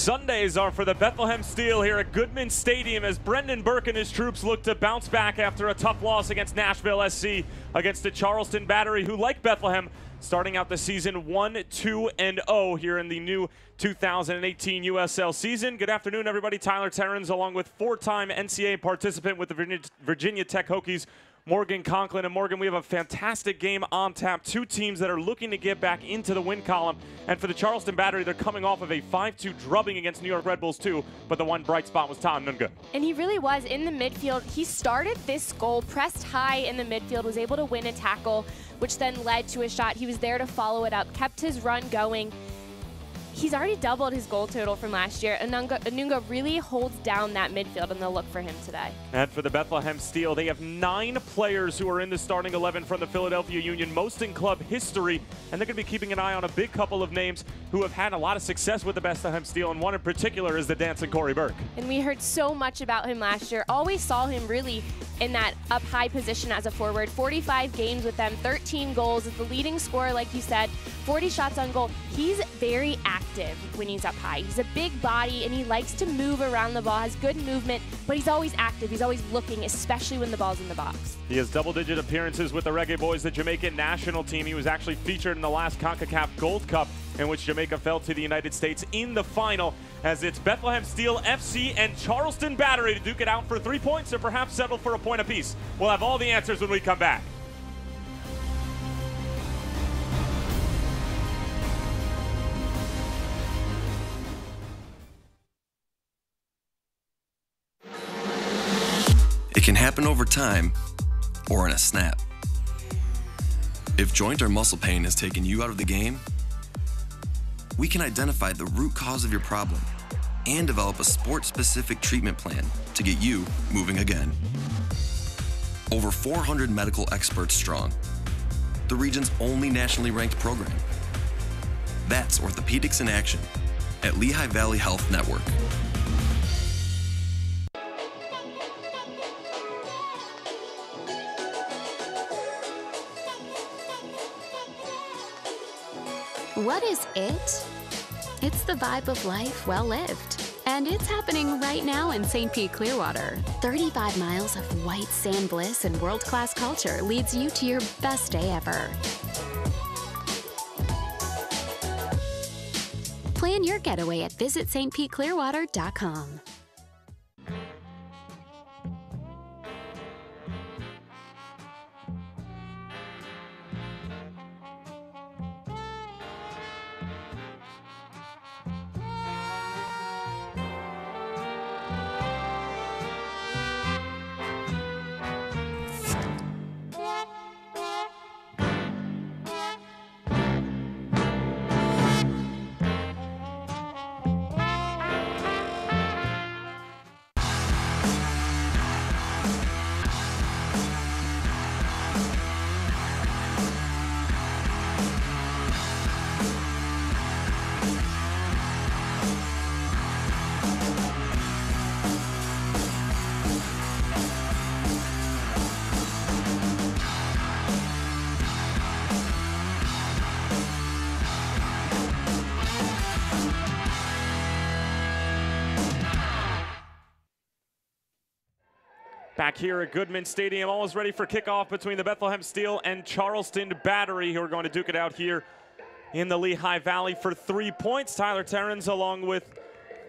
Sundays are for the Bethlehem Steel here at Goodman Stadium as Brendan Burke and his troops look to bounce back after a tough loss against Nashville SC against the Charleston Battery, who, like Bethlehem, starting out the season 1-2-0 here in the new 2018 USL season. Good afternoon, everybody. Tyler Terrens, along with four-time NCAA participant with the Virginia Tech Hokies, Morgan Conklin. And Morgan, we have a fantastic game on tap. Two teams that are looking to get back into the win column. And for the Charleston Battery, they're coming off of a 5-2 drubbing against New York Red Bulls too. But the one bright spot was Tom Nunga. And he really was in the midfield. He started this goal, pressed high in the midfield, was able to win a tackle, which then led to a shot. He was there to follow it up, kept his run going. He's already doubled his goal total from last year. Anunga really holds down that midfield, and they'll look for him today. And for the Bethlehem Steel, they have 9 players who are in the starting 11 from the Philadelphia Union, most in club history, and they're going to be keeping an eye on a big couple of names who have had a lot of success with the Bethlehem Steel, and one in particular is the dancing Corey Burke. And we heard so much about him last year. Always saw him really in that up-high position as a forward. 45 games with them, 13 goals, is the leading scorer, like you said, 40 shots on goal. He's very active when he's up high. He's a big body, and he likes to move around the ball, has good movement, but he's always active. He's always looking, especially when the ball's in the box. He has double-digit appearances with the Reggae Boys, the Jamaican national team. He was actually featured in the last CONCACAF Gold Cup, in which Jamaica fell to the United States in the final, as it's Bethlehem Steel FC and Charleston Battery to duke it out for 3 points or perhaps settle for a point apiece. We'll have all the answers when we come back. It can happen over time or in a snap. If joint or muscle pain has taken you out of the game, we can identify the root cause of your problem and develop a sport-specific treatment plan to get you moving again. Over 400 medical experts strong, the region's only nationally ranked program. That's Orthopedics in Action at Lehigh Valley Health Network. What is it? It's the vibe of life well lived. And it's happening right now in St. Pete Clearwater. 35 miles of white sand bliss and world-class culture leads you to your best day ever. Plan your getaway at visitstpeteclearwater.com. Back here at Goodman Stadium, almost ready for kickoff between the Bethlehem Steel and Charleston Battery, who are going to duke it out here in the Lehigh Valley for 3 points. Tyler Terrens, along with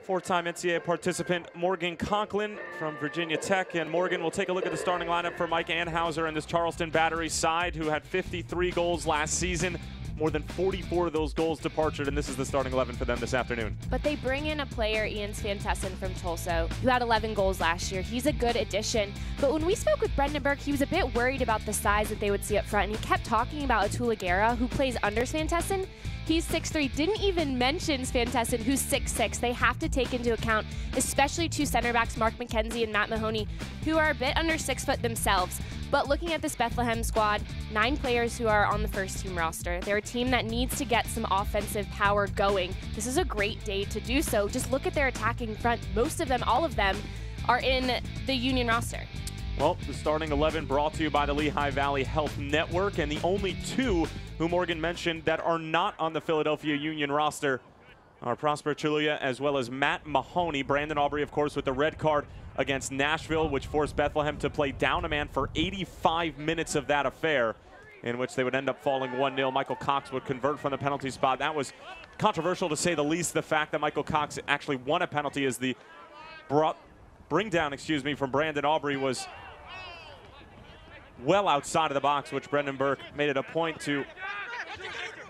four-time NCAA participant Morgan Conklin from Virginia Tech. And Morgan, we'll take a look at the starting lineup for Mike Anhauser and this Charleston Battery side, who had 53 goals last season. More than 44 of those goals departured, and this is the starting 11 for them this afternoon. But they bring in a player, Ian Svantessen from Tulsa, who had 11 goals last year. He's a good addition. But when we spoke with Brendan Burke, he was a bit worried about the size that they would see up front, and he kept talking about Atula Guerra, who plays under Svantessen. He's 6'3", didn't even mention Svantessen, who's 6'6". They have to take into account, especially two center backs, Mark McKenzie and Matt Mahoney, who are a bit under 6 foot themselves. But looking at this Bethlehem squad, 9 players who are on the first team roster. They're a team that needs to get some offensive power going. This is a great day to do so. Just look at their attacking front. Most of them, all of them, are in the Union roster. Well, the starting 11 brought to you by the Lehigh Valley Health Network, and the only 2 who Morgan mentioned that are not on the Philadelphia Union roster our Prosper Chaluya, as well as Matt Mahoney. Brandon Aubrey, of course, with the red card against Nashville, which forced Bethlehem to play down a man for 85 minutes of that affair, in which they would end up falling 1-0. Michael Cox would convert from the penalty spot. That was controversial, to say the least. The fact that Michael Cox actually won a penalty as the bring down, from Brandon Aubrey was well outside of the box, which Brendan Burke made it a point to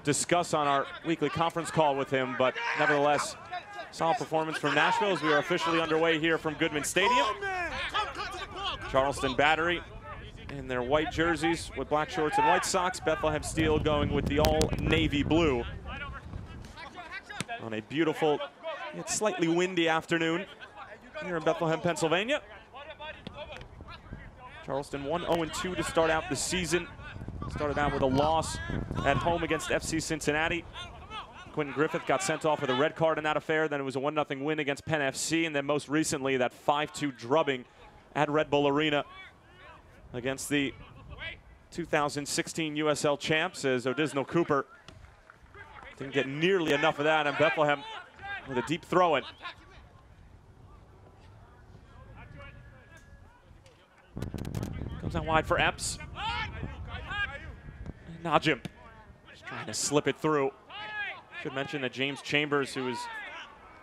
discuss on our weekly conference call with him. But nevertheless, solid performance from Nashville as we are officially underway here from Goodman Stadium. Charleston Battery in their white jerseys with black shorts and white socks. Bethlehem Steel going with the all navy blue on a beautiful yet slightly windy afternoon here in Bethlehem, Pennsylvania. Charleston 1-0-2 to start out the season. Started out with a loss at home against FC Cincinnati. Quentin Griffith got sent off with a red card in that affair. Then it was a 1-0 win against Penn FC, and then most recently that 5-2 drubbing at Red Bull Arena against the 2016 USL champs, as Odisno Cooper didn't get nearly enough of that, and Bethlehem with a deep throw-in. Comes out wide for Epps. Najim just trying to slip it through. Should mention that James Chambers, who is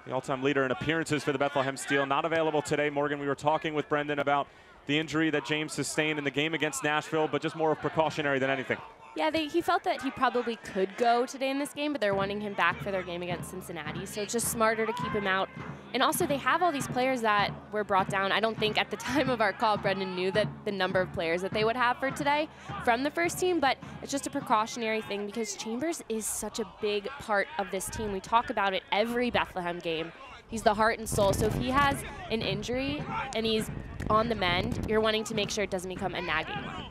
the all-time leader in appearances for the Bethlehem Steel, not available today. Morgan, we were talking with Brendan about the injury that James sustained in the game against Nashville, but just more of precautionary than anything. Yeah, he felt that he probably could go today in this game, but they're wanting him back for their game against Cincinnati, so it's just smarter to keep him out. And also, they have all these players that were brought down. I don't think at the time of our call, Brendan knew that the number of players that they would have for today from the first team, but it's just a precautionary thing because Chambers is such a big part of this team. We talk about it every Bethlehem game. He's the heart and soul, so if he has an injury and he's on the mend, you're wanting to make sure it doesn't become a nagging one.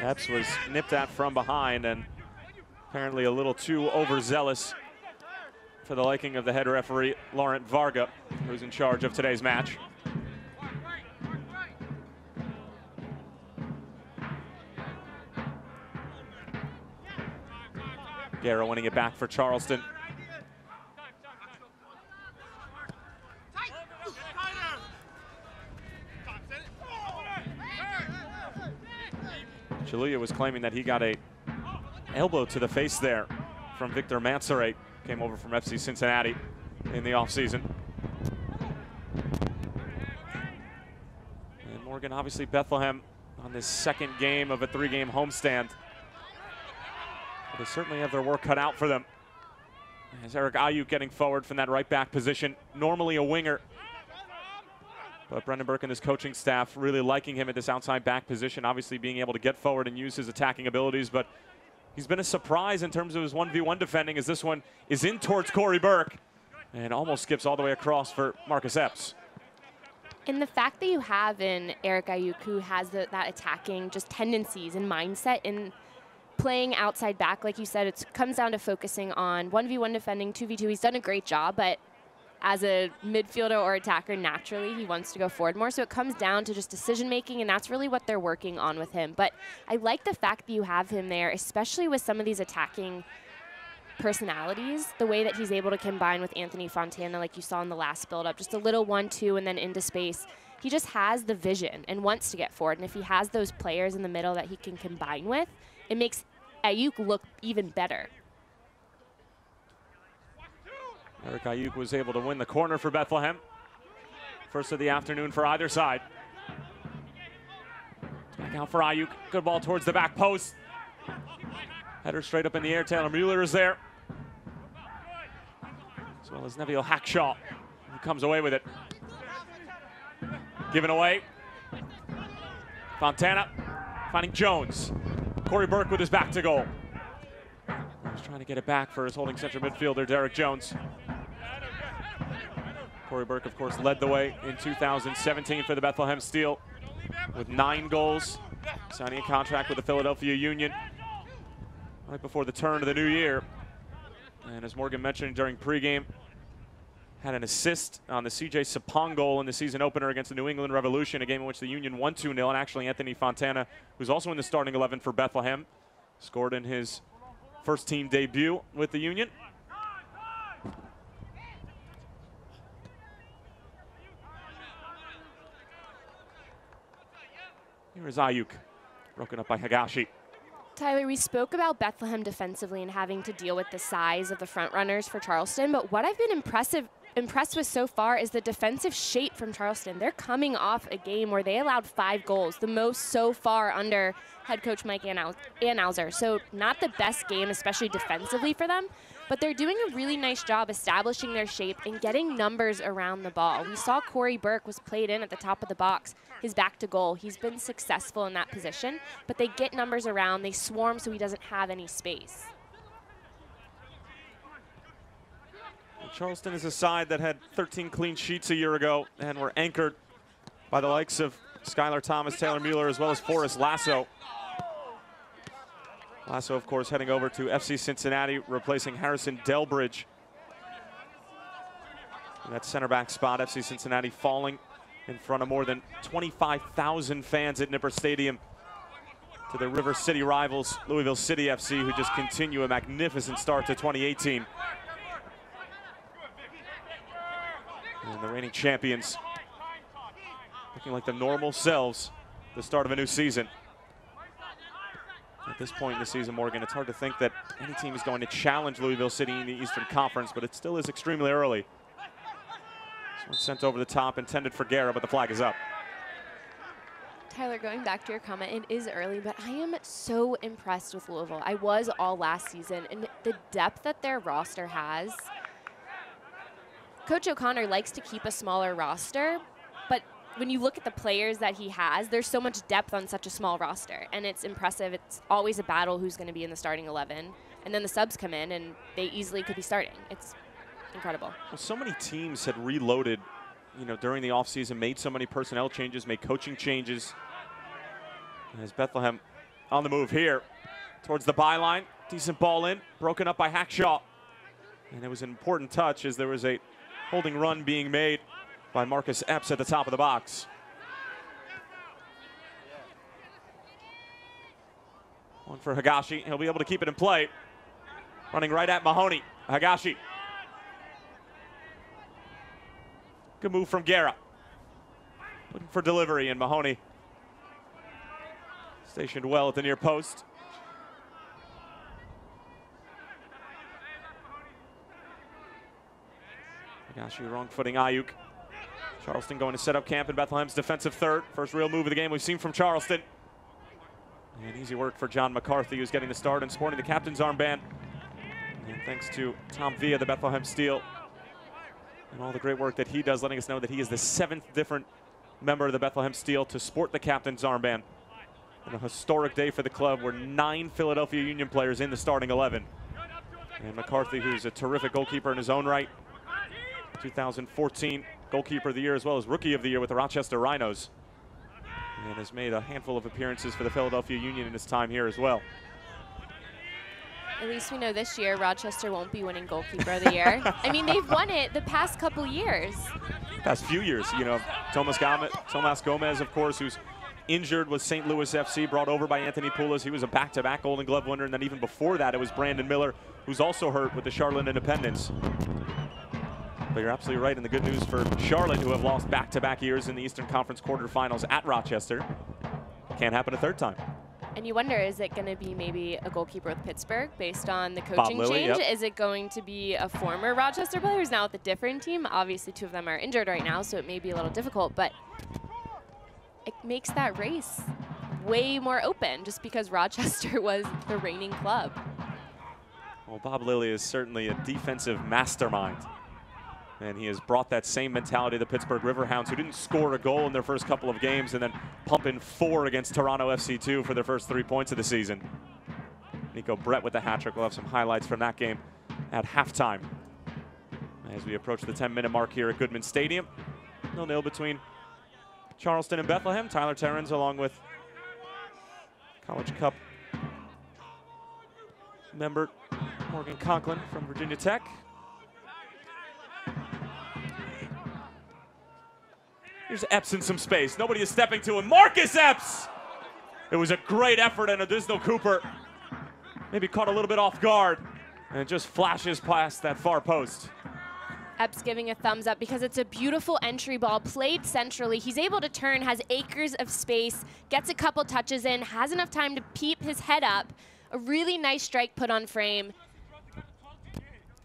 Epps was nipped at from behind and apparently a little too overzealous for the liking of the head referee, Laurent Varga, who's in charge of today's match. Guerra winning it back for Charleston. Chaluya was claiming that he got a elbow to the face there from Victor Mansoret. Came over from FC Cincinnati in the offseason. And Morgan, obviously Bethlehem on this second game of a 3-game homestand. But they certainly have their work cut out for them. As Eric Ayuk getting forward from that right back position, normally a winger. But Brendan Burke and his coaching staff really liking him at this outside back position, obviously being able to get forward and use his attacking abilities. But he's been a surprise in terms of his 1v1 defending, as this one is in towards Corey Burke and almost skips all the way across for Marcus Epps. And the fact that you have in Eric Ayuk, who has that attacking just tendencies and mindset in playing outside back, like you said, it comes down to focusing on 1v1 defending, 2v2. He's done a great job, but as a midfielder or attacker, naturally, he wants to go forward more. So it comes down to just decision-making, and that's really what they're working on with him. But I like the fact that you have him there, especially with some of these attacking personalities, the way that he's able to combine with Anthony Fontana, like you saw in the last build-up, just a little 1-2 and then into space. He just has the vision and wants to get forward. And if he has those players in the middle that he can combine with, it makes Ayuk look even better. Eric Ayuk was able to win the corner for Bethlehem. First of the afternoon for either side. Back out for Ayuk. Good ball towards the back post. Header straight up in the air. Taylor Mueller is there, as well as Neville Hackshaw, who comes away with it. Given away. Fontana finding Jones. Corey Burke with his back to goal. He's trying to get it back for his holding central midfielder, Derek Jones. Corey Burke, of course, led the way in 2017 for the Bethlehem Steel with 9 goals, signing a contract with the Philadelphia Union right before the turn of the new year. And as Morgan mentioned during pregame, had an assist on the CJ Sapong goal in the season opener against the New England Revolution, a game in which the Union won 2-0. And actually Anthony Fontana, who's also in the starting 11 for Bethlehem, Scored in his first team debut with the Union. Here is Ayuk, broken up by Higashi. Tyler, we spoke about Bethlehem defensively and having to deal with the size of the front runners for Charleston, but what I've been impressed with so far is the defensive shape from Charleston. They're coming off a game where they allowed 5 goals, the most so far under head coach Mike Anhauser. So not the best game, especially defensively for them, but they're doing a really nice job establishing their shape and getting numbers around the ball. We saw Corey Burke was played in at the top of the box, his back to goal. He's been successful in that position, but they get numbers around, they swarm so he doesn't have any space. Charleston is a side that had 13 clean sheets a year ago and were anchored by the likes of Skylar Thomas, Taylor Mueller, as well as Forrest Lasso. Lasso, of course, heading over to FC Cincinnati, replacing Harrison Delbridge. In that center back spot, FC Cincinnati falling in front of more than 25,000 fans at Nipper Stadium to their River City rivals, Louisville City FC, who just continue a magnificent start to 2018. And the reigning champions looking like the normal selves the start of a new season. At this point in the season, Morgan, it's hard to think that any team is going to challenge Louisville City in the Eastern Conference, but it still is extremely early. This one sent over the top, intended for Guerra, but the flag is up. Tyler, going back to your comment, it is early, but I am so impressed with Louisville. I was all last season, and the depth that their roster has. Coach O'Connor likes to keep a smaller roster, but when you look at the players that he has, there's so much depth on such a small roster, and it's impressive. It's always a battle who's going to be in the starting 11, and then the subs come in, and they easily could be starting. It's incredible. Well, so many teams had reloaded, during the offseason, made so many personnel changes, made coaching changes. As Bethlehem on the move here towards the byline, decent ball in, broken up by Hackshaw, and it was an important touch as there was a holding run being made by Marcus Epps at the top of the box. One for Higashi. He'll be able to keep it in play. Running right at Mahoney. Higashi. Good move from Guerra. Looking for delivery, and Mahoney stationed well at the near post. Higashi wrong-footing Ayuk. Charleston going to set up camp in Bethlehem's defensive third. First real move of the game we've seen from Charleston. And easy work for John McCarthy, who's getting the start and sporting the captain's armband. And thanks to Tom Villa, the Bethlehem Steel, and all the great work that he does, letting us know that he is the 7th different member of the Bethlehem Steel to sport the captain's armband. And a historic day for the club where 9 Philadelphia Union players in the starting 11. And McCarthy, who's a terrific goalkeeper in his own right. 2014 Goalkeeper of the Year as well as Rookie of the Year with the Rochester Rhinos. And has made a handful of appearances for the Philadelphia Union in his time here as well. At least we know this year Rochester won't be winning Goalkeeper of the Year. I mean, they've won it the past couple years. Past few years, Tomas Gomez, of course, who's injured with St. Louis FC, brought over by Anthony Poulos. He was a back-to-back Golden Glove winner, and then even before that, it was Brandon Miller, who's also hurt with the Charlotte Independents. But you're absolutely right, and the good news for Charlotte, who have lost back-to-back years in the Eastern Conference quarterfinals at Rochester, can't happen a third time. And you wonder, is it going to be maybe a goalkeeper with Pittsburgh based on the coaching change? Yep. Is it going to be a former Rochester player who's now with a different team? Obviously, 2 of them are injured right now, so it may be a little difficult, but it makes that race way more open just because Rochester was the reigning club. Well, Bob Lilly is certainly a defensive mastermind. And he has brought that same mentality to the Pittsburgh Riverhounds, who didn't score a goal in their first couple of games and then pump in 4 against Toronto FC2 for their first 3 points of the season. Nico Brett with the hat trick. We'll have some highlights from that game at halftime. As we approach the 10-minute mark here at Goodman Stadium. 0-0 between Charleston and Bethlehem. Tyler Terrens along with College Cup member Morgan Conklin from Virginia Tech. Here's Epps in some space. Nobody is stepping to him. Marcus Epps! It was a great effort, and Adisno Cooper maybe caught a little bit off guard, and it just flashes past that far post. Epps giving a thumbs up because it's a beautiful entry ball played centrally. He's able to turn, has acres of space, gets a couple touches in, has enough time to peep his head up. A really nice strike put on frame.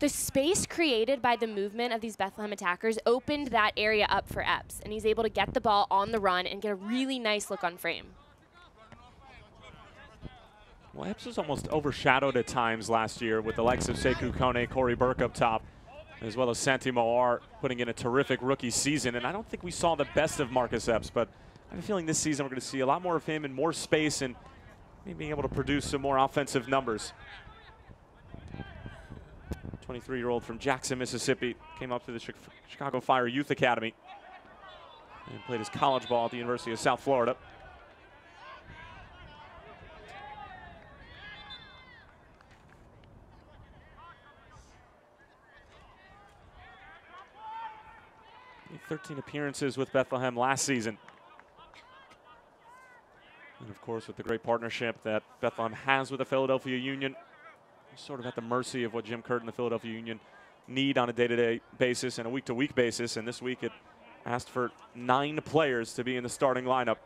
The space created by the movement of these Bethlehem attackers opened that area up for Epps, and he's able to get the ball on the run and get a really nice look on frame. Well, Epps was almost overshadowed at times last year with the likes of Sekou Kone, Corey Burke up top, as well as Santi Moar putting in a terrific rookie season. And I don't think we saw the best of Marcus Epps, but I have a feeling this season we're going to see a lot more of him and more space and maybe being able to produce some more offensive numbers. 23-year-old from Jackson, Mississippi, came up to the Chicago Fire Youth Academy and played his college ball at the University of South Florida. He had 13 appearances with Bethlehem last season. And of course, with the great partnership that Bethlehem has with the Philadelphia Union, sort of at the mercy of what Jim Curtin and the Philadelphia Union need on a day-to-day basis and a week-to-week basis. And this week it asked for 9 players to be in the starting lineup.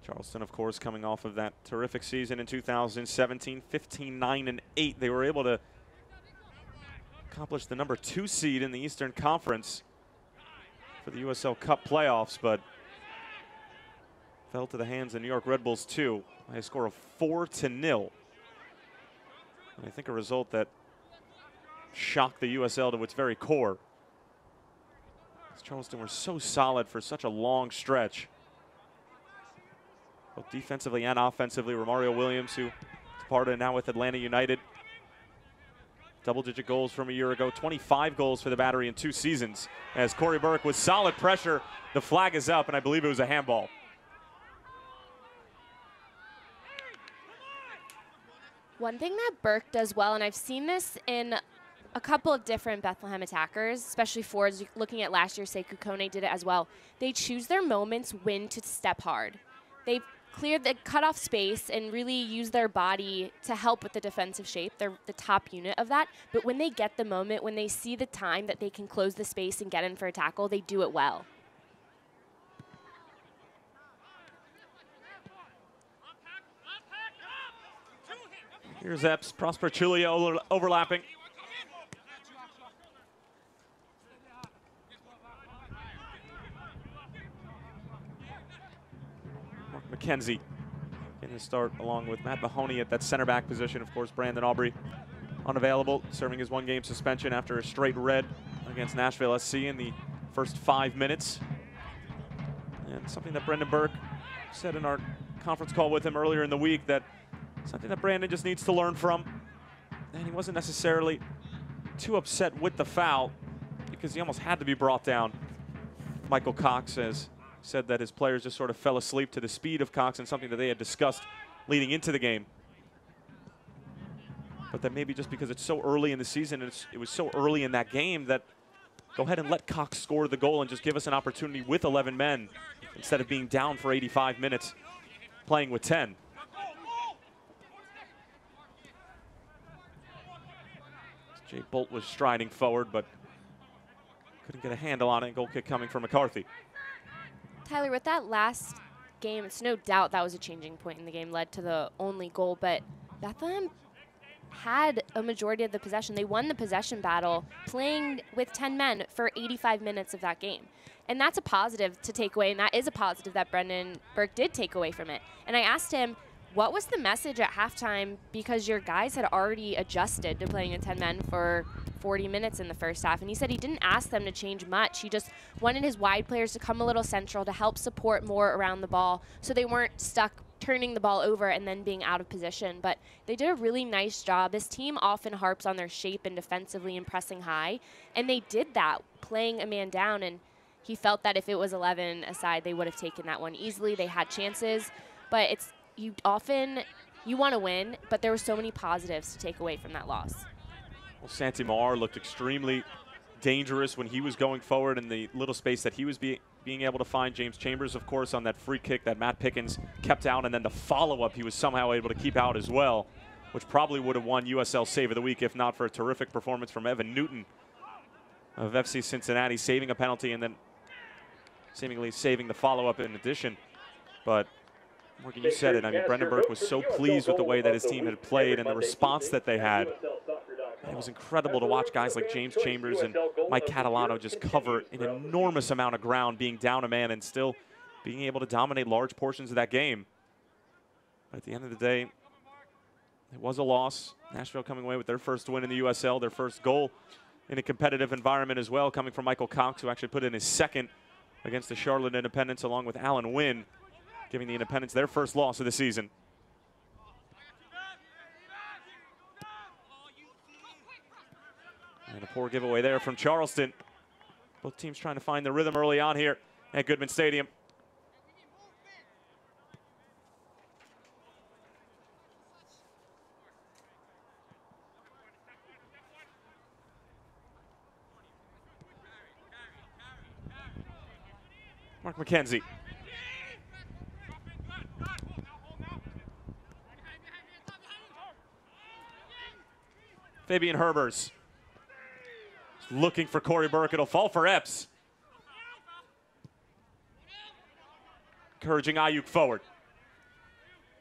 Charleston, of course, coming off of that terrific season in 2017, 15-9-8. They were able to accomplish the number 2 seed in the Eastern Conference for the USL Cup playoffs, but fell to the hands of New York Red Bulls 2 by a score of 4-0. And I think a result that shocked the USL to its very core. Charleston were so solid for such a long stretch, both defensively and offensively. Romario Williams, who departed now with Atlanta United. Double-digit goals from a year ago. 25 goals for the Battery in 2 seasons. As Corey Burke with solid pressure, the flag is up, and I believe it was a handball. One thing that Burke does well, and I've seen this in a couple of different Bethlehem attackers, especially forwards, looking at last year, Sekou Kone did it as well. They choose their moments when to step hard. They clear the cutoff space and really use their body to help with the defensive shape. They're the top unit of that. But when they get the moment, when they see the time that they can close the space and get in for a tackle, they do it well. Here's Epps, Prosper Chulia overlapping. McKenzie in the start along with Matt Mahoney at that center back position. Of course, Brandon Aubrey unavailable, serving his 1-game suspension after a straight red against Nashville SC in the first 5 minutes. And something that Brendan Burke said in our conference call with him earlier in the week, that something that Brandon just needs to learn from. And he wasn't necessarily too upset with the foul because he almost had to be brought down. Michael Cox has said that his players just sort of fell asleep to the speed of Cox, and something that they had discussed leading into the game. But that maybe just because it's so early in the season, and it was so early in that game, that go ahead and let Cox score the goal and just give us an opportunity with 11 men instead of being down for 85 minutes playing with 10. Jay Bolt was striding forward, but couldn't get a handle on it. Goal kick coming from McCarthy. Tyler, with that last game, it's no doubt that was a changing point in the game, led to the only goal, but Bethlehem had a majority of the possession. They won the possession battle playing with 10 men for 85 minutes of that game. And that's a positive to take away, and that is a positive that Brendan Burke did take away from it. And I asked him, what was the message at halftime, because your guys had already adjusted to playing with 10 men for 40 minutes in the first half, and he said he didn't ask them to change much. He just wanted his wide players to come a little central to help support more around the ball so they weren't stuck turning the ball over and then being out of position. But they did a really nice job. This team often harps on their shape and defensively and pressing high, and they did that, playing a man down. And He felt that if it was 11 aside, they would have taken that one easily. They had chances, but you want to win, but there were so many positives to take away from that loss. Well, Santimar looked extremely dangerous when he was going forward in the little space that he was being able to find. James Chambers, of course, on that free kick that Matt Pickens kept out, and then the follow-up he was somehow able to keep out as well, which probably would have won USL Save of the Week if not for a terrific performance from Evan Newton of FC Cincinnati, saving a penalty and then seemingly saving the follow-up in addition. But Morgan, you said it. I mean, Brendan Burke was so pleased with the way that his team had played and the response that they had. It was incredible to watch guys like James Chambers and Mike Catalano just cover an enormous amount of ground, being down a man and still being able to dominate large portions of that game. But at the end of the day, it was a loss. Nashville coming away with their first win in the USL, their first goal in a competitive environment as well, coming from Michael Cox, who actually put in his second against the Charlotte Independents along with Alan Wynn, giving the Independents their first loss of the season. And a poor giveaway there from Charleston. Both teams trying to find the rhythm early on here at Goodman Stadium. Mark McKenzie. Fabian Herbers. Looking for Corey Burke. It'll fall for Epps. Encouraging Ayuk forward.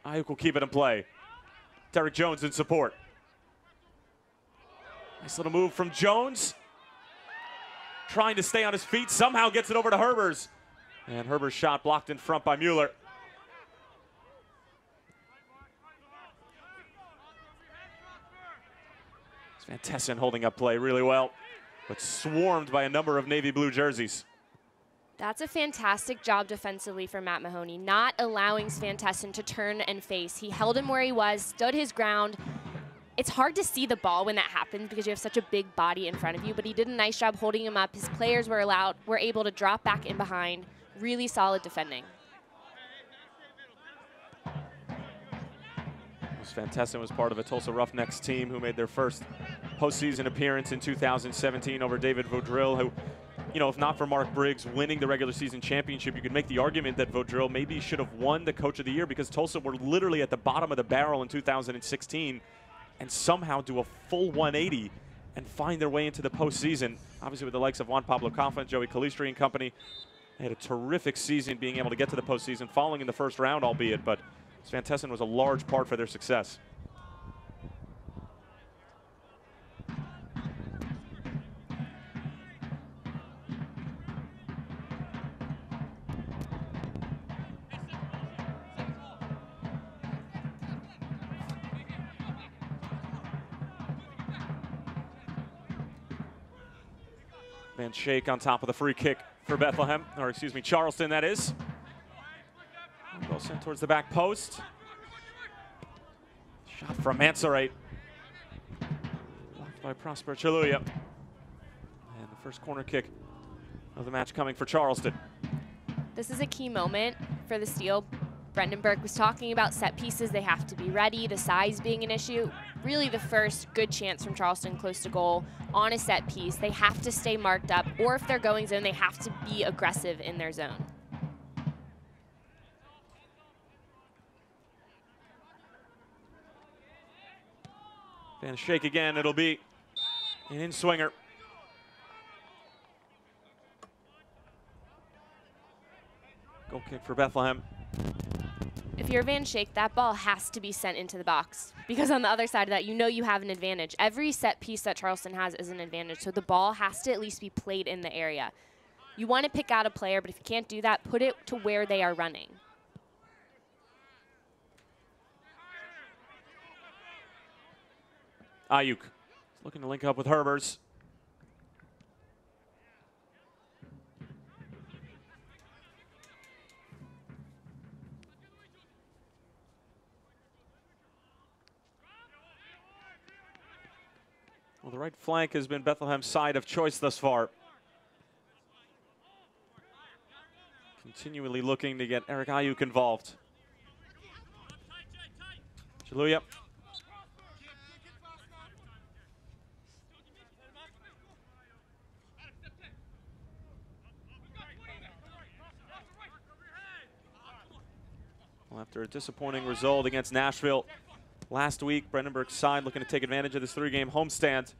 Ayuk will keep it in play. Derek Jones in support. Nice little move from Jones. Trying to stay on his feet. Somehow gets it over to Herbers. And Herbers' shot blocked in front by Mueller. Van Tessen holding up play really well, but swarmed by a number of navy blue jerseys. That's a fantastic job defensively for Matt Mahoney, not allowing Van Tessen to turn and face. He held him where he was, stood his ground. It's hard to see the ball when that happens because you have such a big body in front of you, but he did a nice job holding him up. His players were able to drop back in behind. Really solid defending. Van Tessen was part of a Tulsa Roughnecks team who made their first postseason appearance in 2017 over David Vaudreuil, who, you know, if not for Mark Briggs winning the regular season championship, you could make the argument that Vaudreuil maybe should have won the Coach of the Year because Tulsa were literally at the bottom of the barrel in 2016 and somehow do a full 180 and find their way into the postseason. Obviously with the likes of Juan Pablo Coffin, Joey Calistri and company. They had a terrific season being able to get to the postseason, falling in the first round albeit, but Van Tessen was a large part for their success. Van Schaik on top of the free kick for Bethlehem, or excuse me, Charleston that is. Ball sent towards the back post. Shot from Mansourate. Blocked by Prosper Chaluya. And the first corner kick of the match coming for Charleston. This is a key moment for the Steel. Brendan Burke was talking about set pieces. They have to be ready, the size being an issue. Really the first good chance from Charleston close to goal on a set piece. They have to stay marked up, or if they're going zone, they have to be aggressive in their zone. Van Schaik again, it'll be an in-swinger. Goal kick for Bethlehem. If you're Van Schaik, that ball has to be sent into the box because on the other side of that, you know you have an advantage. Every set piece that Charleston has is an advantage, so the ball has to at least be played in the area. You want to pick out a player, but if you can't do that, put it to where they are running. Ayuk looking to link up with Herbers. Well, the right flank has been Bethlehem's side of choice thus far. Continually looking to get Eric Ayuk involved. Chaluya. Well, after a disappointing result against Nashville last week, Brandenburg's side looking to take advantage of this 3-game homestand.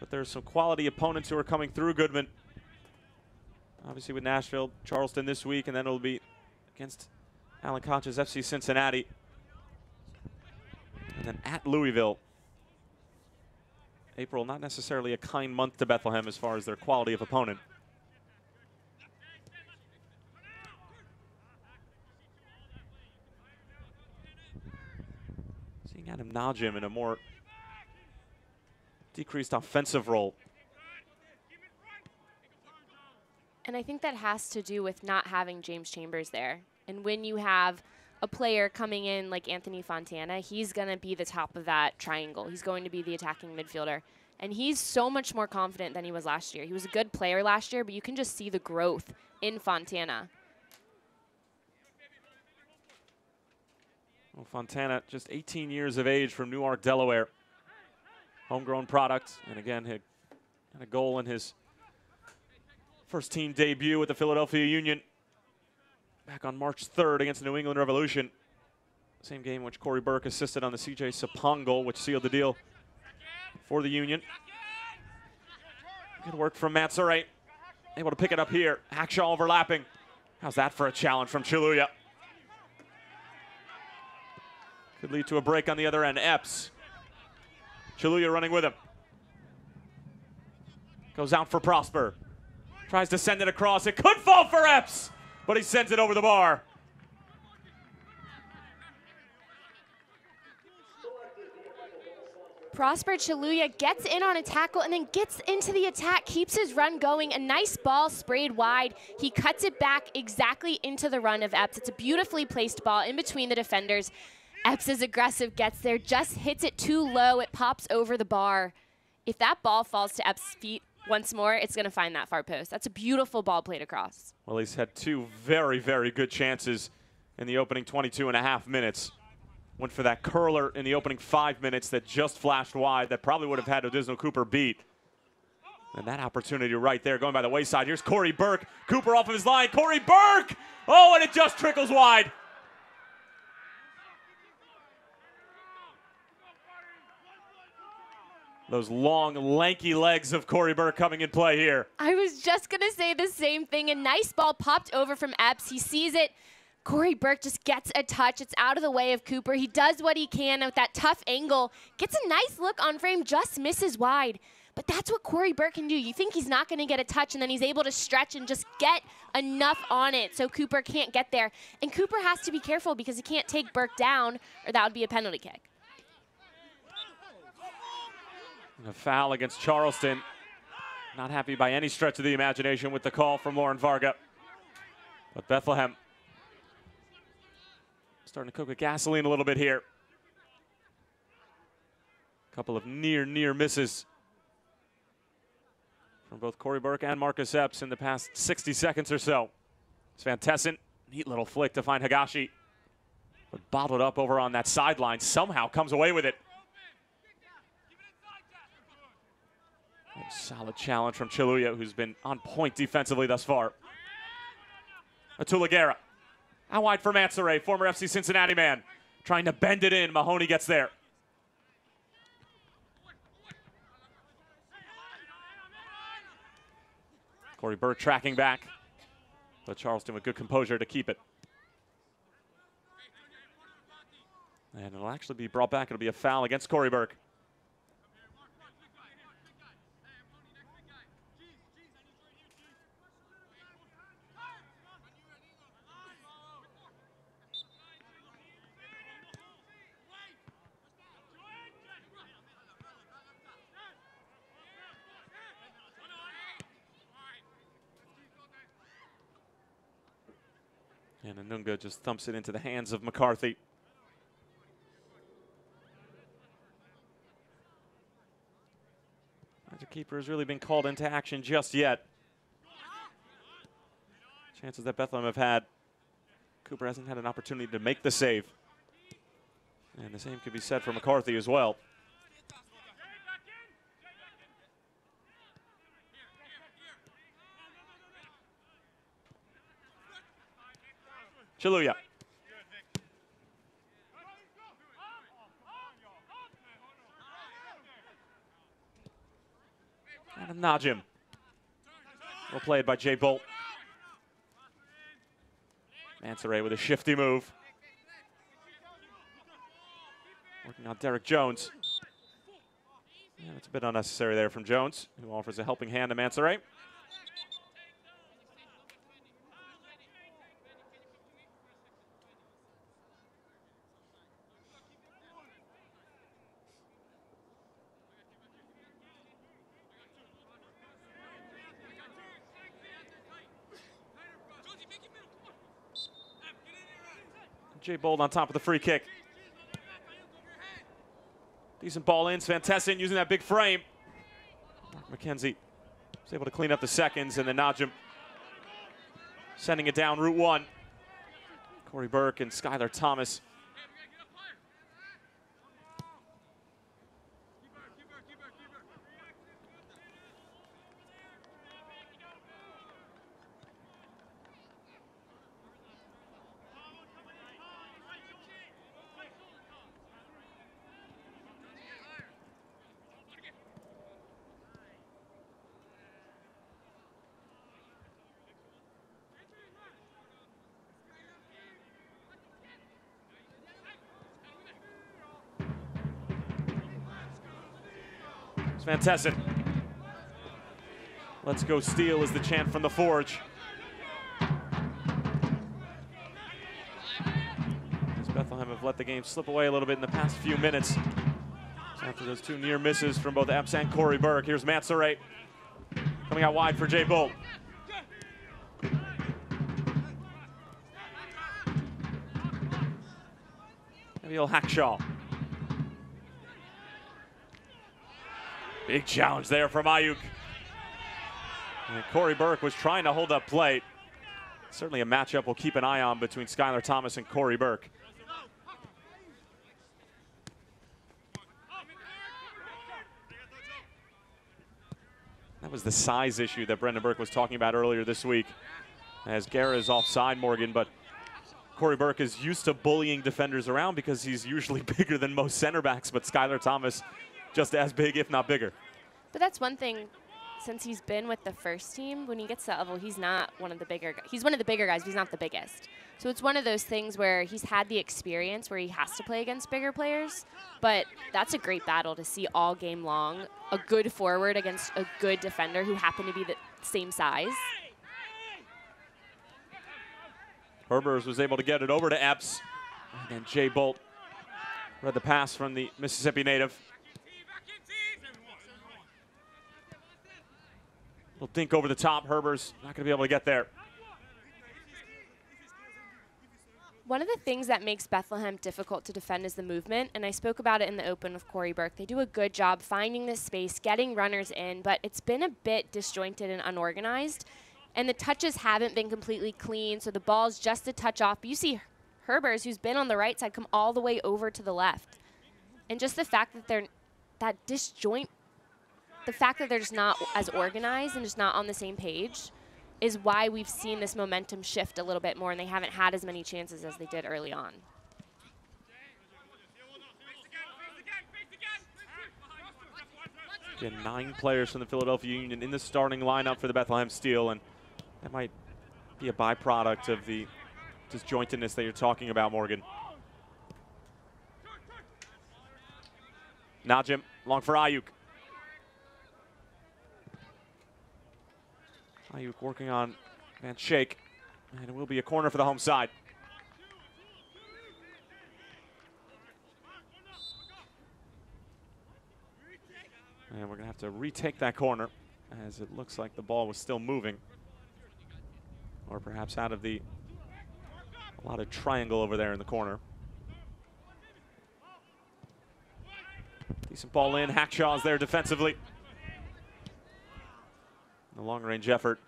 But there's some quality opponents who are coming through Goodman. Obviously with Nashville, Charleston this week, and then it'll be against Alan Koch's FC Cincinnati. And then at Louisville. April, not necessarily a kind month to Bethlehem as far as their quality of opponent. Seeing Adam Najim in a more decreased offensive role. And I think that has to do with not having James Chambers there. And when you have a player coming in like Anthony Fontana, he's going to be the top of that triangle. He's going to be the attacking midfielder. And he's so much more confident than he was last year. He was a good player last year, but you can just see the growth in Fontana. Well, Fontana, just 18 years of age from Newark, Delaware. Homegrown product. And again, had a goal in his first team debut with the Philadelphia Union back on March 3rd against the New England Revolution. Same game in which Corey Burke assisted on the CJ Sapong goal, which sealed the deal for the Union. Good work from Mansoray. Able to pick it up here. Hackshaw overlapping. How's that for a challenge from Chaluya? Could lead to a break on the other end. Epps. Chaluya running with him. Goes out for Prosper. Tries to send it across. It could fall for Epps, but he sends it over the bar. Prosper Chaluya gets in on a tackle and then gets into the attack, keeps his run going. A nice ball sprayed wide. He cuts it back exactly into the run of Epps. It's a beautifully placed ball in between the defenders. Epps is aggressive, gets there, just hits it too low. It pops over the bar. If that ball falls to Epps' feet once more, it's going to find that far post. That's a beautiful ball played across. Well, he's had two very, very good chances in the opening 22.5 minutes. Went for that curler in the opening 5 minutes that just flashed wide that probably would have had Odisno Cooper beat. And that opportunity right there going by the wayside. Here's Corey Burke. Cooper off of his line. Corey Burke! Oh, and it just trickles wide. Those long, lanky legs of Corey Burke coming in play here. I was just going to say the same thing. A nice ball popped over from Epps. He sees it. Corey Burke just gets a touch. It's out of the way of Cooper. He does what he can with that tough angle. Gets a nice look on frame, just misses wide. But that's what Corey Burke can do. You think he's not going to get a touch, and then he's able to stretch and just get enough on it so Cooper can't get there. And Cooper has to be careful because he can't take Burke down, or that would be a penalty kick. A foul against Charleston. Not happy by any stretch of the imagination with the call from Lauren Varga. But Bethlehem starting to cook with gasoline a little bit here. A couple of near misses from both Corey Burke and Marcus Epps in the past 60 seconds or so. Svan Tesson, neat little flick to find Higashi. But bottled up over on that sideline, somehow comes away with it. Solid challenge from Chaluya, who's been on point defensively thus far. Atulagera. Out wide for Mansoray, former FC Cincinnati man. Trying to bend it in. Mahoney gets there. Corey Burke tracking back. But Charleston with good composure to keep it. And it'll actually be brought back. It'll be a foul against Corey Burke. And Anunga just thumps it into the hands of McCarthy. Neither keeper has really been called into action just yet. chances that Bethlehem have had. Cooper hasn't had an opportunity to make the save. And the same could be said for McCarthy as well. Chaluya. Adam Najim. Well played by Jay Bolt. Mansoray with a shifty move. Working on Derek Jones. Yeah, it's a bit unnecessary there from Jones, who offers a helping hand to Mansoray. Jay Bold on top of the free kick. Decent ball in. Svantesson using that big frame. Mark McKenzie was able to clean up the seconds, and then Najim sending it down Route 1. Corey Burke and Skylar Thomas. Svantesson. Let's go Steel is the chant from the Forge. As Bethlehem have let the game slip away a little bit in the past few minutes. After those two near misses from both Epps and Corey Burke. Here's Mansoray coming out wide for Jay Bolt. Nabil Hackshaw. Big challenge there from Ayuk. And Corey Burke was trying to hold up play. Certainly a matchup we'll keep an eye on between Skylar Thomas and Corey Burke. That was the size issue that Brendan Burke was talking about earlier this week. As Guerra is offside, Morgan, but Corey Burke is used to bullying defenders around because he's usually bigger than most center backs, but Skylar Thomas just as big, if not bigger. But that's one thing, since he's been with the first team, when he gets to that level, he's not one of the bigger guys. He's one of the bigger guys, but he's not the biggest. So it's one of those things where he's had the experience where he has to play against bigger players, but that's a great battle to see all game long. A good forward against a good defender who happen to be the same size. Herbers was able to get it over to Epps, and then Jay Bolt read the pass from the Mississippi native. Little dink over the top. Herbers not going to be able to get there. One of the things that makes Bethlehem difficult to defend is the movement, and I spoke about it in the open with Corey Burke. They do a good job finding this space, getting runners in, but it's been a bit disjointed and unorganized, and the touches haven't been completely clean, so the ball's just a touch off. But you see Herbers, who's been on the right side, come all the way over to the left. And just the fact that they're that disjoint, the fact that they're just not as organized and just not on the same page is why we've seen this momentum shift a little bit more, and they haven't had as many chances as they did early on. Again, 9 players from the Philadelphia Union in the starting lineup for the Bethlehem Steel, and that might be a byproduct of the disjointedness that you're talking about, Morgan. Najim, long for Ayuk. Ayuk working on Van Shake, and it will be a corner for the home side. And we're going to have to retake that corner, as it looks like the ball was still moving. Or perhaps out of the allotted triangle over there in the corner. Decent ball in. Hackshaw's there defensively. The long-range effort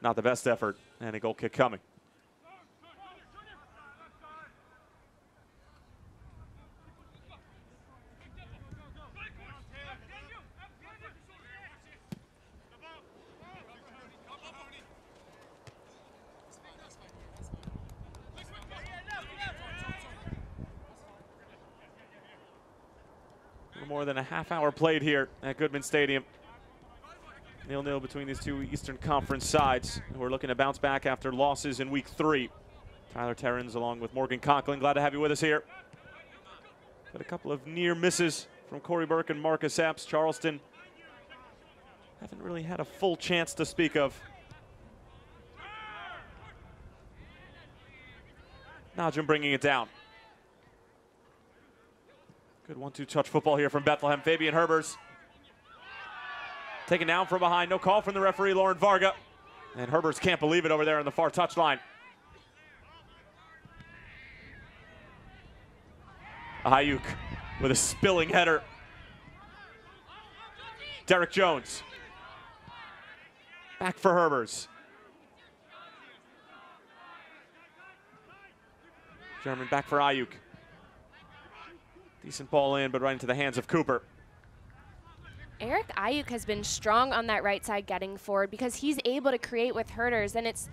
Not the best effort, and a goal kick coming. More than a half hour played here at Goodman Stadium. 0-0 between these two Eastern Conference sides. We're looking to bounce back after losses in week 3. Tyler Terrens along with Morgan Conklin. Glad to have you with us here. Got a couple of near misses from Corey Burke and Marcus Epps. Charleston haven't really had a full chance to speak of. Najim bringing it down. Good 1-2 touch football here from Bethlehem. Fabian Herbers taken down from behind. No call from the referee, Lauren Varga. And Herbers can't believe it over there on the far touchline. Ayuk with a spilling header. Derek Jones. Back for Herbers. German back for Ayuk. Decent ball in, but right into the hands of Cooper. Eric Ayuk has been strong on that right side getting forward because he's able to create with Herders, and it's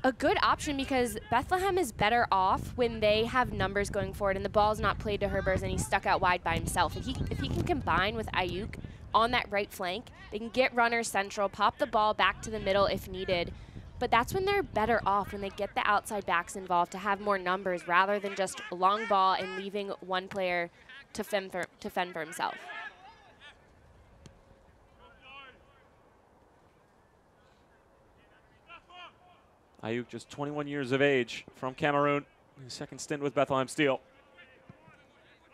a good option because Bethlehem is better off when they have numbers going forward and the ball's not played to Herbers and he's stuck out wide by himself. If he can combine with Ayuk on that right flank, they can get runners central, pop the ball back to the middle if needed. But that's when they're better off, when they get the outside backs involved to have more numbers rather than just a long ball and leaving one player to fend for himself. Ayuk just 21 years of age from Cameroon. His second stint with Bethlehem Steel.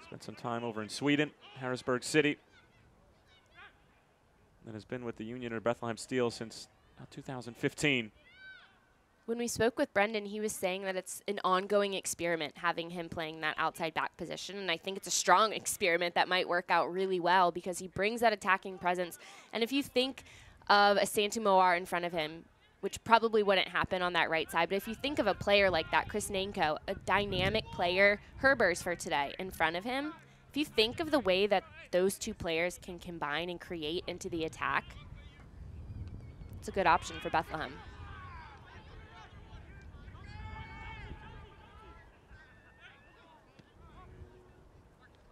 Spent some time over in Sweden, Harrisburg City. And has been with the Union or Bethlehem Steel since 2015. When we spoke with Brendan, he was saying that it's an ongoing experiment having him playing that outside back position, and I think it's a strong experiment that might work out really well because he brings that attacking presence. And if you think of a Santu Moar in front of him, which probably wouldn't happen on that right side, but if you think of a player like that, Chris Nanko, a dynamic player, Herbers for today, in front of him, if you think of the way that those two players can combine and create into the attack, it's a good option for Bethlehem.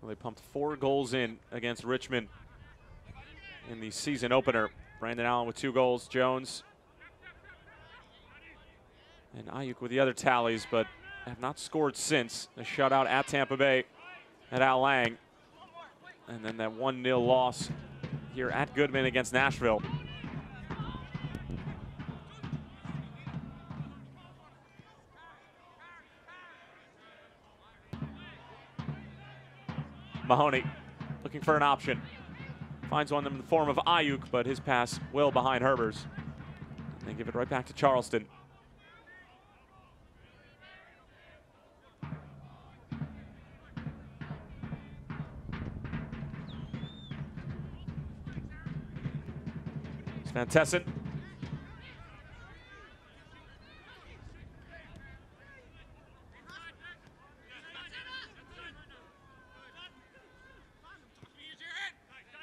Well, they pumped 4 goals in against Richmond in the season opener. Brandon Allen with 2 goals, Jones and Ayuk with the other tallies, but have not scored since. A shutout at Tampa Bay at Al Lang. And then that 1-0 loss here at Goodman against Nashville. Mahoney looking for an option. Finds one in the form of Ayuk, but his pass well behind Herbers. And they give it right back to Charleston. Van Tessen.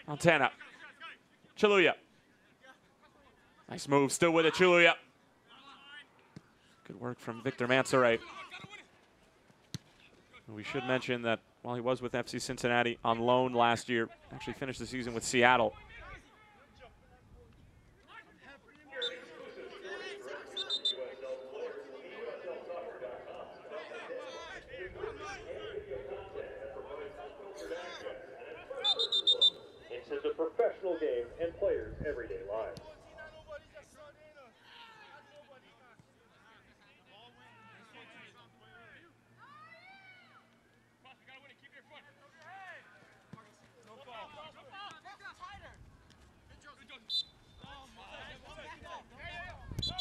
Montana. Chaluya. Nice move, still with it, Chaluya. Good work from Victor Mansaray. We should mention that while he was with FC Cincinnati on loan last year, actually finished the season with Seattle. It's a professional game and players' everyday lives.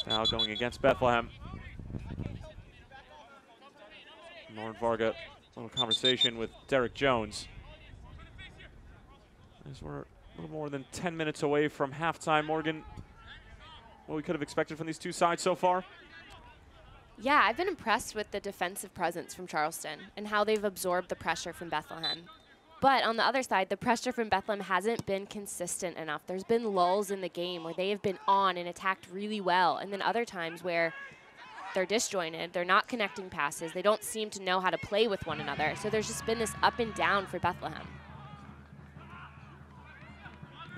Now going against Bethlehem. Lauren Varga, a little conversation with Derek Jones. As we're a little more than 10 minutes away from halftime, Morgan, what we could have expected from these two sides so far? Yeah, I've been impressed with the defensive presence from Charleston and how they've absorbed the pressure from Bethlehem. But on the other side, the pressure from Bethlehem hasn't been consistent enough. There's been lulls in the game where they have been on and attacked really well, and then other times where they're disjointed, they're not connecting passes, they don't seem to know how to play with one another. So there's just been this up and down for Bethlehem.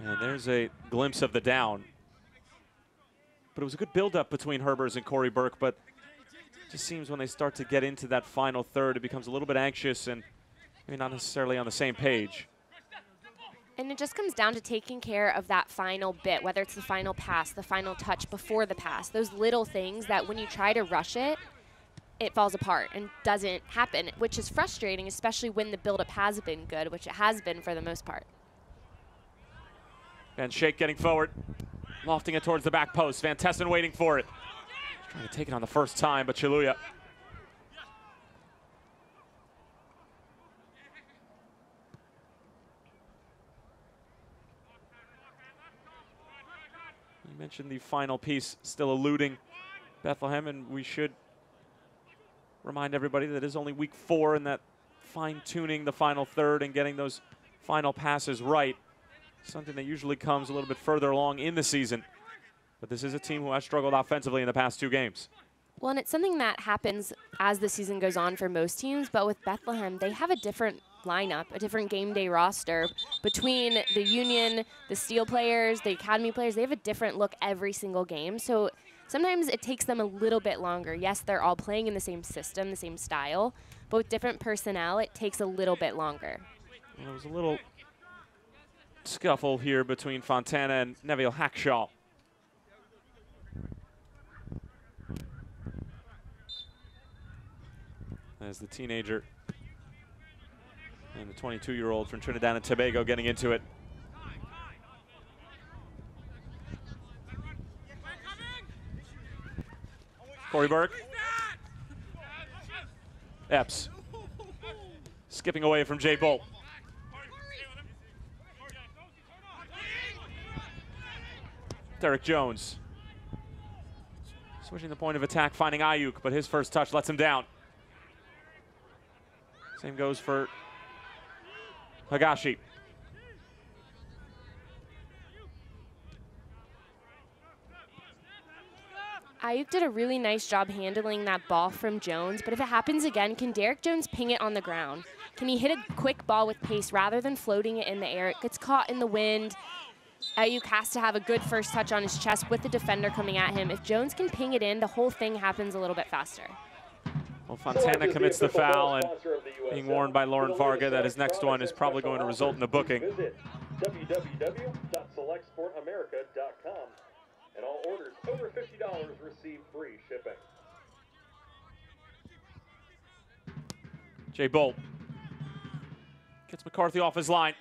And there's a glimpse of the down. But it was a good build-up between Herbers and Corey Burke, but it just seems when they start to get into that final third, it becomes a little bit anxious and maybe not necessarily on the same page. And it just comes down to taking care of that final bit, whether it's the final pass, the final touch before the pass, those little things that when you try to rush it, it falls apart and doesn't happen, which is frustrating, especially when the build-up has been good, which it has been for the most part. Van Schaik getting forward, lofting it towards the back post. Van Tessen waiting for it. Trying to take it on the first time, but Chiluya. You mentioned the final piece still eluding Bethlehem, and we should remind everybody that it is only week 4 and that fine-tuning the final third and getting those final passes right, something that usually comes a little bit further along in the season. But this is a team who has struggled offensively in the past 2 games. Well, and it's something that happens as the season goes on for most teams, but with Bethlehem, they have a different lineup, a different game day roster. Between the Union, the Steel players, the Academy players, they have a different look every single game. So sometimes it takes them a little bit longer. Yes, they're all playing in the same system, the same style, but with different personnel, it takes a little bit longer. Well, there was a little scuffle here between Fontana and Neville Hackshaw. As the teenager and the 22-year-old from Trinidad and Tobago getting into it. Corey Burke. Epps. Skipping away from Jay Bolt. Derek Jones. Switching the point of attack, finding Ayuk, but his first touch lets him down. Same goes for Hagashi. Ayuk did a really nice job handling that ball from Jones, but if it happens again, can Derek Jones ping it on the ground? Can he hit a quick ball with pace rather than floating it in the air? It gets caught in the wind. Ayuk has to have a good first touch on his chest with the defender coming at him. If Jones can ping it in, the whole thing happens a little bit faster. Well, Fontana commits the foul, and being warned by Lauren Varga that his next one is probably going to result in a booking. Visit www.selectsportamerica.com, and all orders over $50 receive free shipping. Jay Bolt gets McCarthy off his line.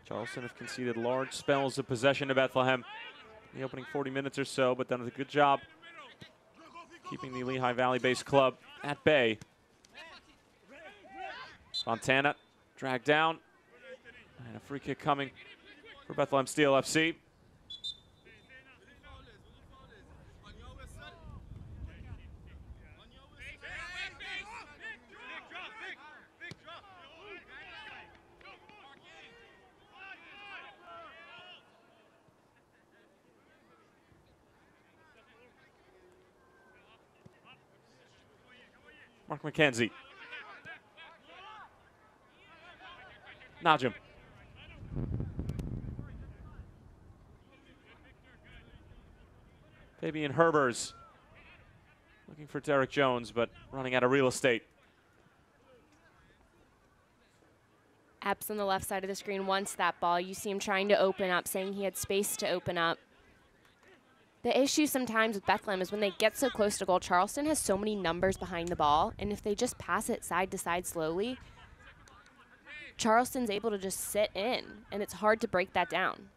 Charleston have conceded large spells of possession to Bethlehem in the opening 40 minutes or so, but done a good job keeping the Lehigh Valley-based club at bay. Fontana dragged down, and a free kick coming for Bethlehem Steel FC. Mark McKenzie. Najim. Fabian Herbers looking for Derek Jones, but running out of real estate. Epps on the left side of the screen wants that ball. You see him trying to open up, saying he had space to open up. The issue sometimes with Bethlehem is when they get so close to goal, Charleston has so many numbers behind the ball, and if they just pass it side to side slowly, Charleston's able to just sit in, and it's hard to break that down.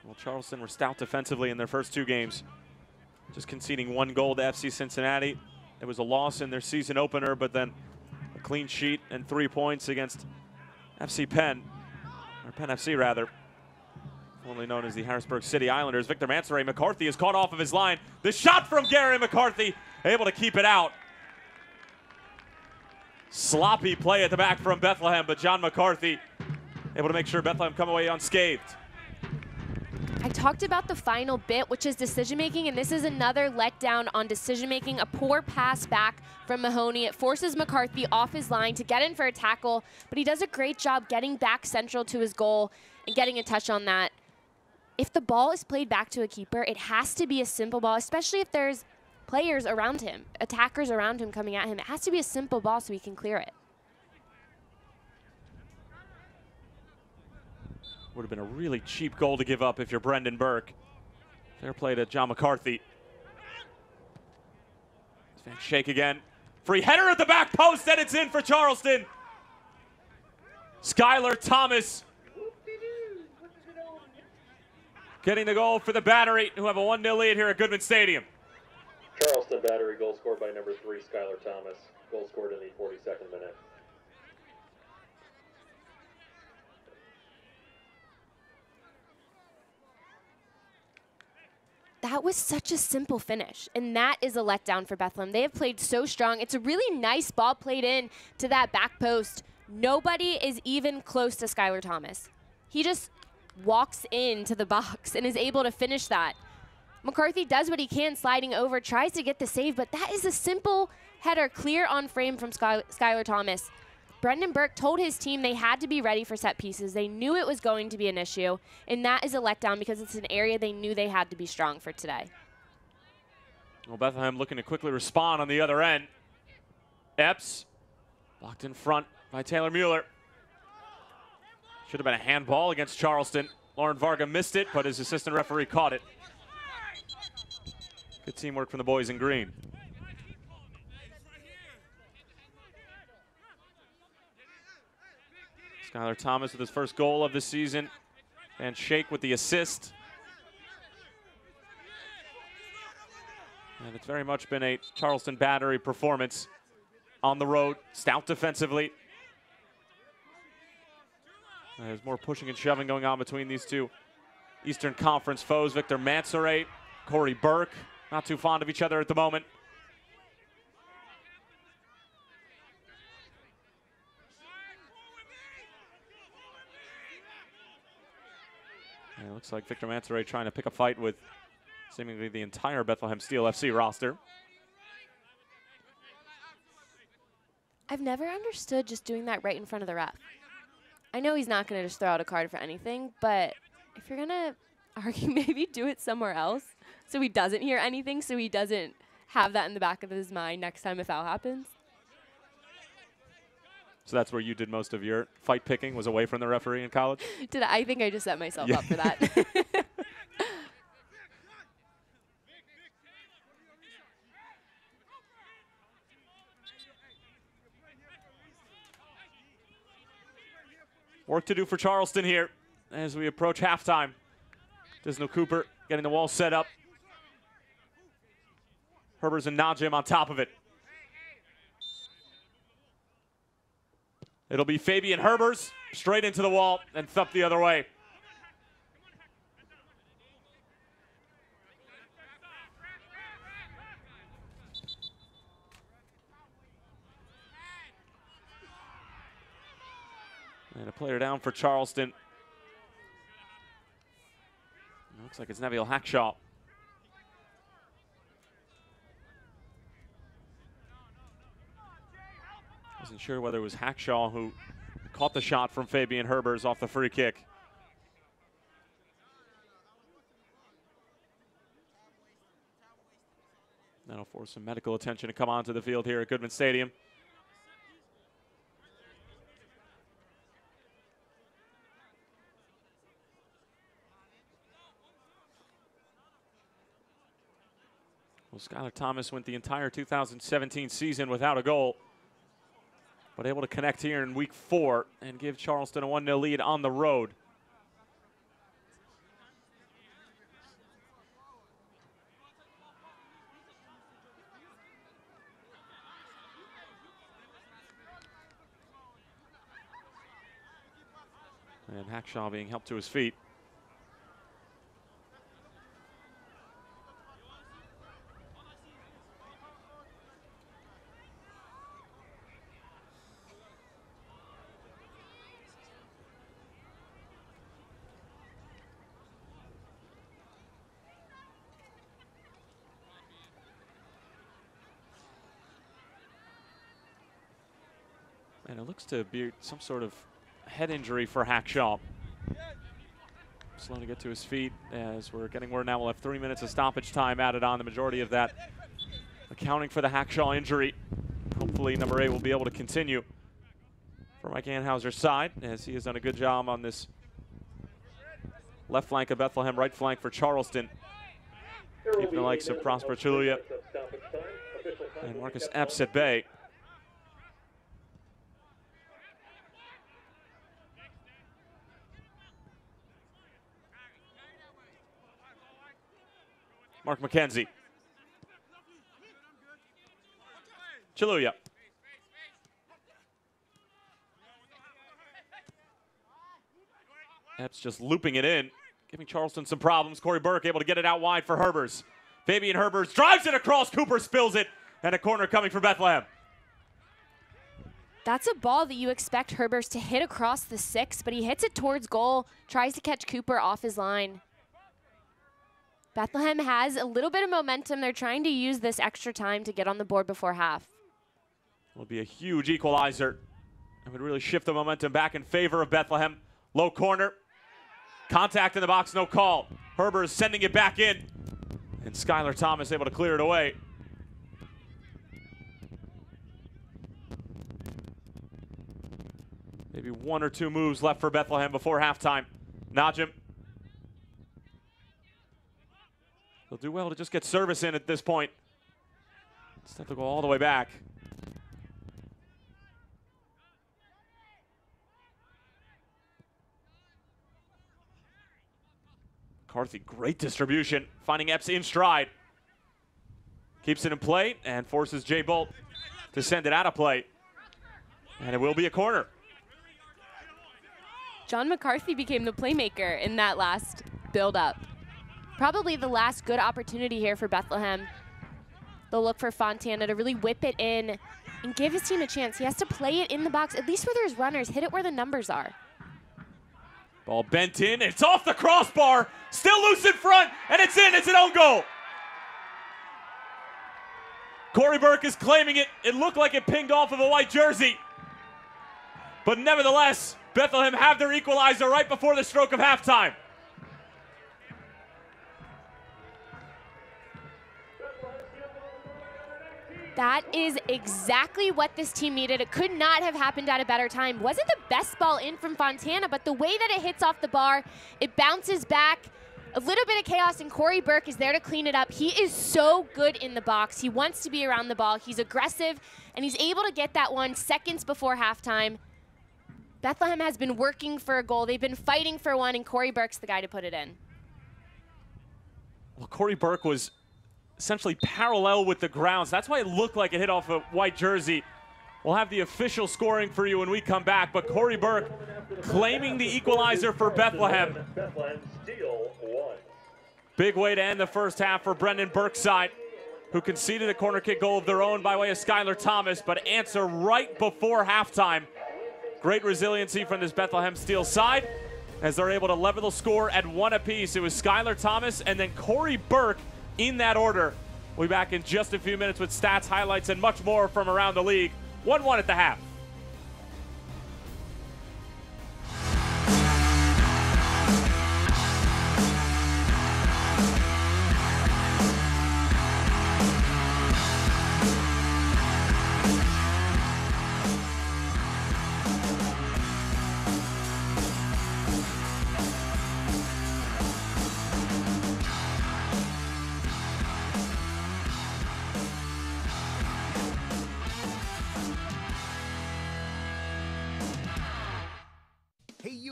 Well, Charleston were stout defensively in their first 2 games, just conceding 1 goal to FC Cincinnati. It was a loss in their season opener, but then a clean sheet and 3 points against FC Penn, or Penn FC rather, formerly known as the Harrisburg City Islanders. Victor Mansoray, McCarthy is caught off of his line. The shot from Gary McCarthy, able to keep it out. Sloppy play at the back from Bethlehem, but John McCarthy able to make sure Bethlehem come away unscathed. I talked about the final bit, which is decision-making, and this is another letdown on decision-making. A poor pass back from Mahoney. It forces McCarthy off his line to get in for a tackle, but he does a great job getting back central to his goal and getting a touch on that. If the ball is played back to a keeper, it has to be a simple ball, especially if there's players around him, attackers around him coming at him. It has to be a simple ball so he can clear it. Would have been a really cheap goal to give up if you're Brendan Burke. Fair play to John McCarthy. Van Shake again. Free header at the back post, and it's in for Charleston. Skylar Thomas getting the goal for the Battery, who have a 1-0 lead here at Goodman Stadium. Charleston Battery, goal scored by number 3, Skylar Thomas. Goal scored in the 42nd minute. That was such a simple finish, and that is a letdown for Bethlehem. They have played so strong. It's a really nice ball played in to that back post. Nobody is even close to Skylar Thomas. He just walks into the box and is able to finish that. McCarthy does what he can, sliding over, tries to get the save, but that is a simple header clear on frame from Skylar Thomas. Brendan Burke told his team they had to be ready for set pieces. They knew it was going to be an issue, and that is a letdown because it's an area they knew they had to be strong for today. Well, Bethlehem looking to quickly respond on the other end. Epps blocked in front by Taylor Mueller. Should have been a handball against Charleston. Lauren Varga missed it, but his assistant referee caught it. Good teamwork from the boys in green. Skylar Thomas with his first goal of the season. Van Shake with the assist. And it's very much been a Charleston Battery performance on the road. Stout defensively. There's more pushing and shoving going on between these two Eastern Conference foes. Victor Mansoray, Corey Burke, not too fond of each other at the moment. And it looks like Victor Mansoray trying to pick a fight with seemingly the entire Bethlehem Steel FC roster. I've never understood just doing that right in front of the ref. I know he's not going to just throw out a card for anything, but if you're going to argue, maybe do it somewhere else so he doesn't hear anything, so he doesn't have that in the back of his mind next time a foul happens. So that's where you did most of your fight picking, was away from the referee in college? I think I just set myself up for that. Work to do for Charleston here as we approach halftime. Disno Cooper getting the wall set up. Herbers and Najim on top of it. It'll be Fabian Herbers straight into the wall and thump the other way. And a player down for Charleston. It looks like it's Neville Hackshaw. Wasn't sure whether it was Hackshaw who caught the shot from Fabian Herbers off the free kick. That'll force some medical attention to come onto the field here at Goodman Stadium. Well, Skylar Thomas went the entire 2017 season without a goal, but able to connect here in week 4 and give Charleston a 1-0 lead on the road. And Hackshaw being helped to his feet. And it looks to be some sort of head injury for Hackshaw. Slow to get to his feet as we're getting word now we'll have 3 minutes of stoppage time added on, the majority of that accounting for the Hackshaw injury. Hopefully number 8 will be able to continue for Mike Anhauser's side, as he has done a good job on this left flank of Bethlehem, right flank for Charleston. Keeping the likes of Prosper Chaluya and Marcus Epps at bay. Mark McKenzie. Chaluya. Epps just looping it in, giving Charleston some problems. Corey Burke able to get it out wide for Herbers. Fabian Herbers drives it across. Cooper spills it, and a corner coming for Bethlehem. That's a ball that you expect Herbers to hit across the 6, but he hits it towards goal, tries to catch Cooper off his line. Bethlehem has a little bit of momentum. They're trying to use this extra time to get on the board before half. Will be a huge equalizer. It would really shift the momentum back in favor of Bethlehem. Low corner. Contact in the box, no call. Herbers is sending it back in. And Skylar Thomas able to clear it away. Maybe 1 or 2 moves left for Bethlehem before halftime. Najim. They'll do well to just get service in at this point. Instead to go all the way back. McCarthy, great distribution. Finding Epps in stride. Keeps it in play and forces Jay Bolt to send it out of play. And it will be a corner. John McCarthy became the playmaker in that last build-up. Probably the last good opportunity here for Bethlehem. They'll look for Fontana to really whip it in and give his team a chance. He has to play it in the box, at least where there's runners. Hit it where the numbers are. Ball bent in. It's off the crossbar. Still loose in front, and it's in. It's an own goal. Corey Burke is claiming it. It looked like it pinged off of a white jersey. But nevertheless, Bethlehem have their equalizer right before the stroke of halftime. That is exactly what this team needed. It could not have happened at a better time. Wasn't the best ball in from Fontana, but the way that it hits off the bar, it bounces back. A little bit of chaos, and Corey Burke is there to clean it up. He is so good in the box. He wants to be around the ball. He's aggressive, and he's able to get that one seconds before halftime. Bethlehem has been working for a goal. They've been fighting for one, and Corey Burke's the guy to put it in. Well, Corey Burke was essentially parallel with the grounds. That's why it looked like it hit off a white jersey. We'll have the official scoring for you when we come back, but Corey Burke claiming the equalizer for Bethlehem. Bethlehem steal 1. Big way to end the first half for Brendan Burke's side, who conceded a corner kick goal of their own by way of Skylar Thomas, but answer right before halftime. Great resiliency from this Bethlehem Steel side as they're able to level the score at 1 apiece. It was Skylar Thomas and then Corey Burke in that order. We'll be back in just a few minutes with stats, highlights, and much more from around the league. 1-1 at the half.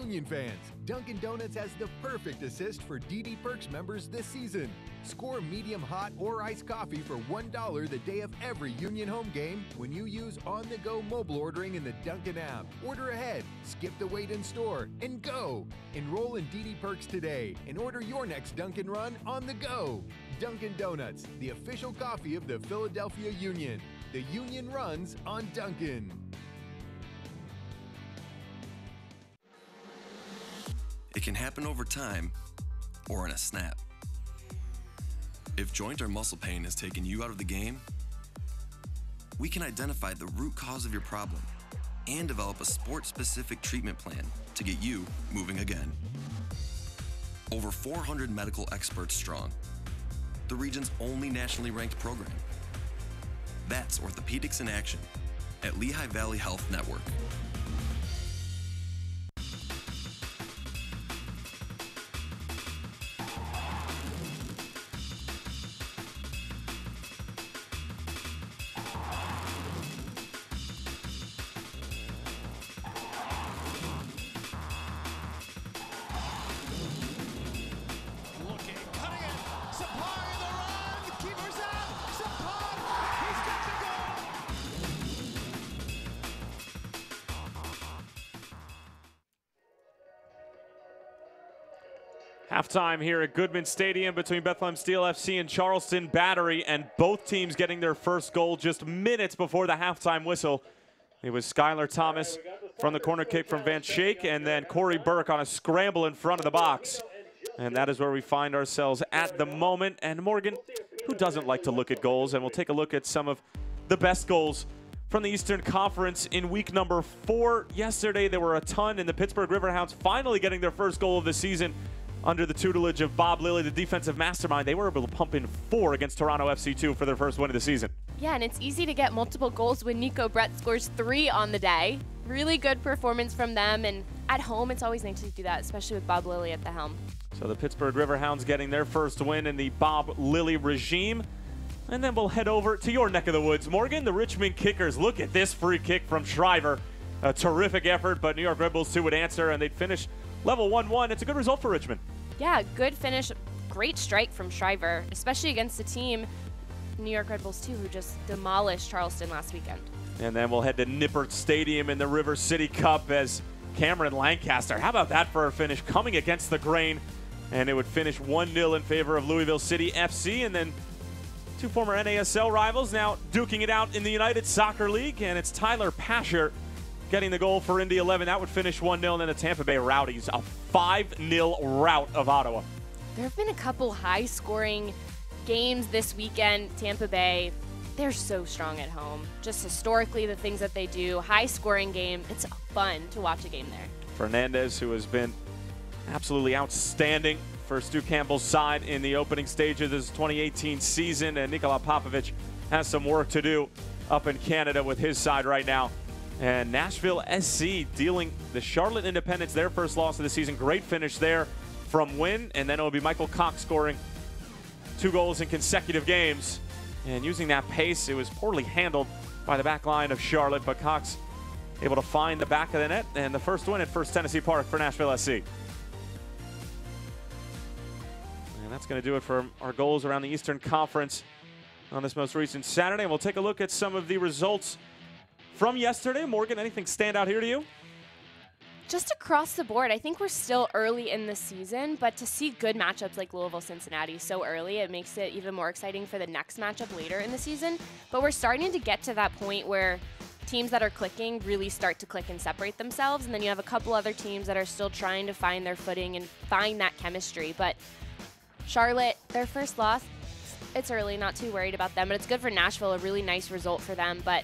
Union fans, Dunkin' Donuts has the perfect assist for DD Perks members this season. Score medium hot or iced coffee for $1 the day of every Union home game when you use on-the-go mobile ordering in the Dunkin' app. Order ahead, skip the wait in store, and go. Enroll in DD Perks today and order your next Dunkin' run on the go. Dunkin' Donuts, the official coffee of the Philadelphia Union. The Union runs on Dunkin'. It can happen over time or in a snap. If joint or muscle pain has taken you out of the game, we can identify the root cause of your problem and develop a sport-specific treatment plan to get you moving again. Over 400 medical experts strong, the region's only nationally ranked program. That's Orthopedics in Action at Lehigh Valley Health Network. Halftime here at Goodman Stadium between Bethlehem Steel FC and Charleston Battery, and both teams getting their first goal just minutes before the halftime whistle. It was Skylar Thomas from the corner kick from Van Schaik, and then Corey Burke on a scramble in front of the box. And that is where we find ourselves at the moment. And Morgan, who doesn't like to look at goals? And we'll take a look at some of the best goals from the Eastern Conference in week number 4. Yesterday, there were a ton, and the Pittsburgh Riverhounds finally getting their first goal of the season under the tutelage of Bob Lilly, the defensive mastermind. They were able to pump in 4 against Toronto FC2 for their first win of the season. Yeah, and it's easy to get multiple goals when Nico Brett scores 3 on the day. Really good performance from them, and at home, it's always nice to do that, especially with Bob Lilly at the helm. So the Pittsburgh Riverhounds getting their first win in the Bob Lilly regime. And then we'll head over to your neck of the woods, Morgan. The Richmond Kickers. Look at this free kick from Shriver. A terrific effort, but New York Red Bulls 2 would answer, and they'd finish level 1-1. It's a good result for Richmond. Yeah, good finish. Great strike from Shriver, especially against a team, New York Red Bulls 2, who just demolished Charleston last weekend. And then we'll head to Nippert Stadium in the River City Cup as Cameron Lancaster, how about that for a finish, coming against the grain, and it would finish 1-0 in favor of Louisville City FC. And then 2 former NASL rivals now duking it out in the United Soccer League, and it's Tyler Pasher getting the goal for Indy 11. That would finish 1-0, and then the Tampa Bay Rowdies, a 5-0 rout of Ottawa. There have been a couple high-scoring games this weekend. Tampa Bay, they're so strong at home. Just historically, the things that they do, high-scoring game. It's fun to watch a game there. Fernandez, who has been absolutely outstanding for Stu Campbell's side in the opening stage of this 2018 season, and Nikola Popovic has some work to do up in Canada with his side right now. And Nashville SC dealing the Charlotte Independents their first loss of the season. Great finish there from Wynn. And then it will be Michael Cox scoring 2 goals in consecutive games. And using that pace, it was poorly handled by the back line of Charlotte, but Cox able to find the back of the net, and the first win at First Tennessee Park for Nashville SC. And that's going to do it for our goals around the Eastern Conference on this most recent Saturday. And we'll take a look at some of the results from yesterday. Morgan, anything stand out here to you? Just across the board, I think we're still early in the season, but to see good matchups like Louisville-Cincinnati so early, it makes it even more exciting for the next matchup later in the season. But we're starting to get to that point where teams that are clicking really start to click and separate themselves, and then you have a couple other teams that are still trying to find their footing and find that chemistry. But Charlotte, their first loss, it's early, not too worried about them, but it's good for Nashville, a really nice result for them. But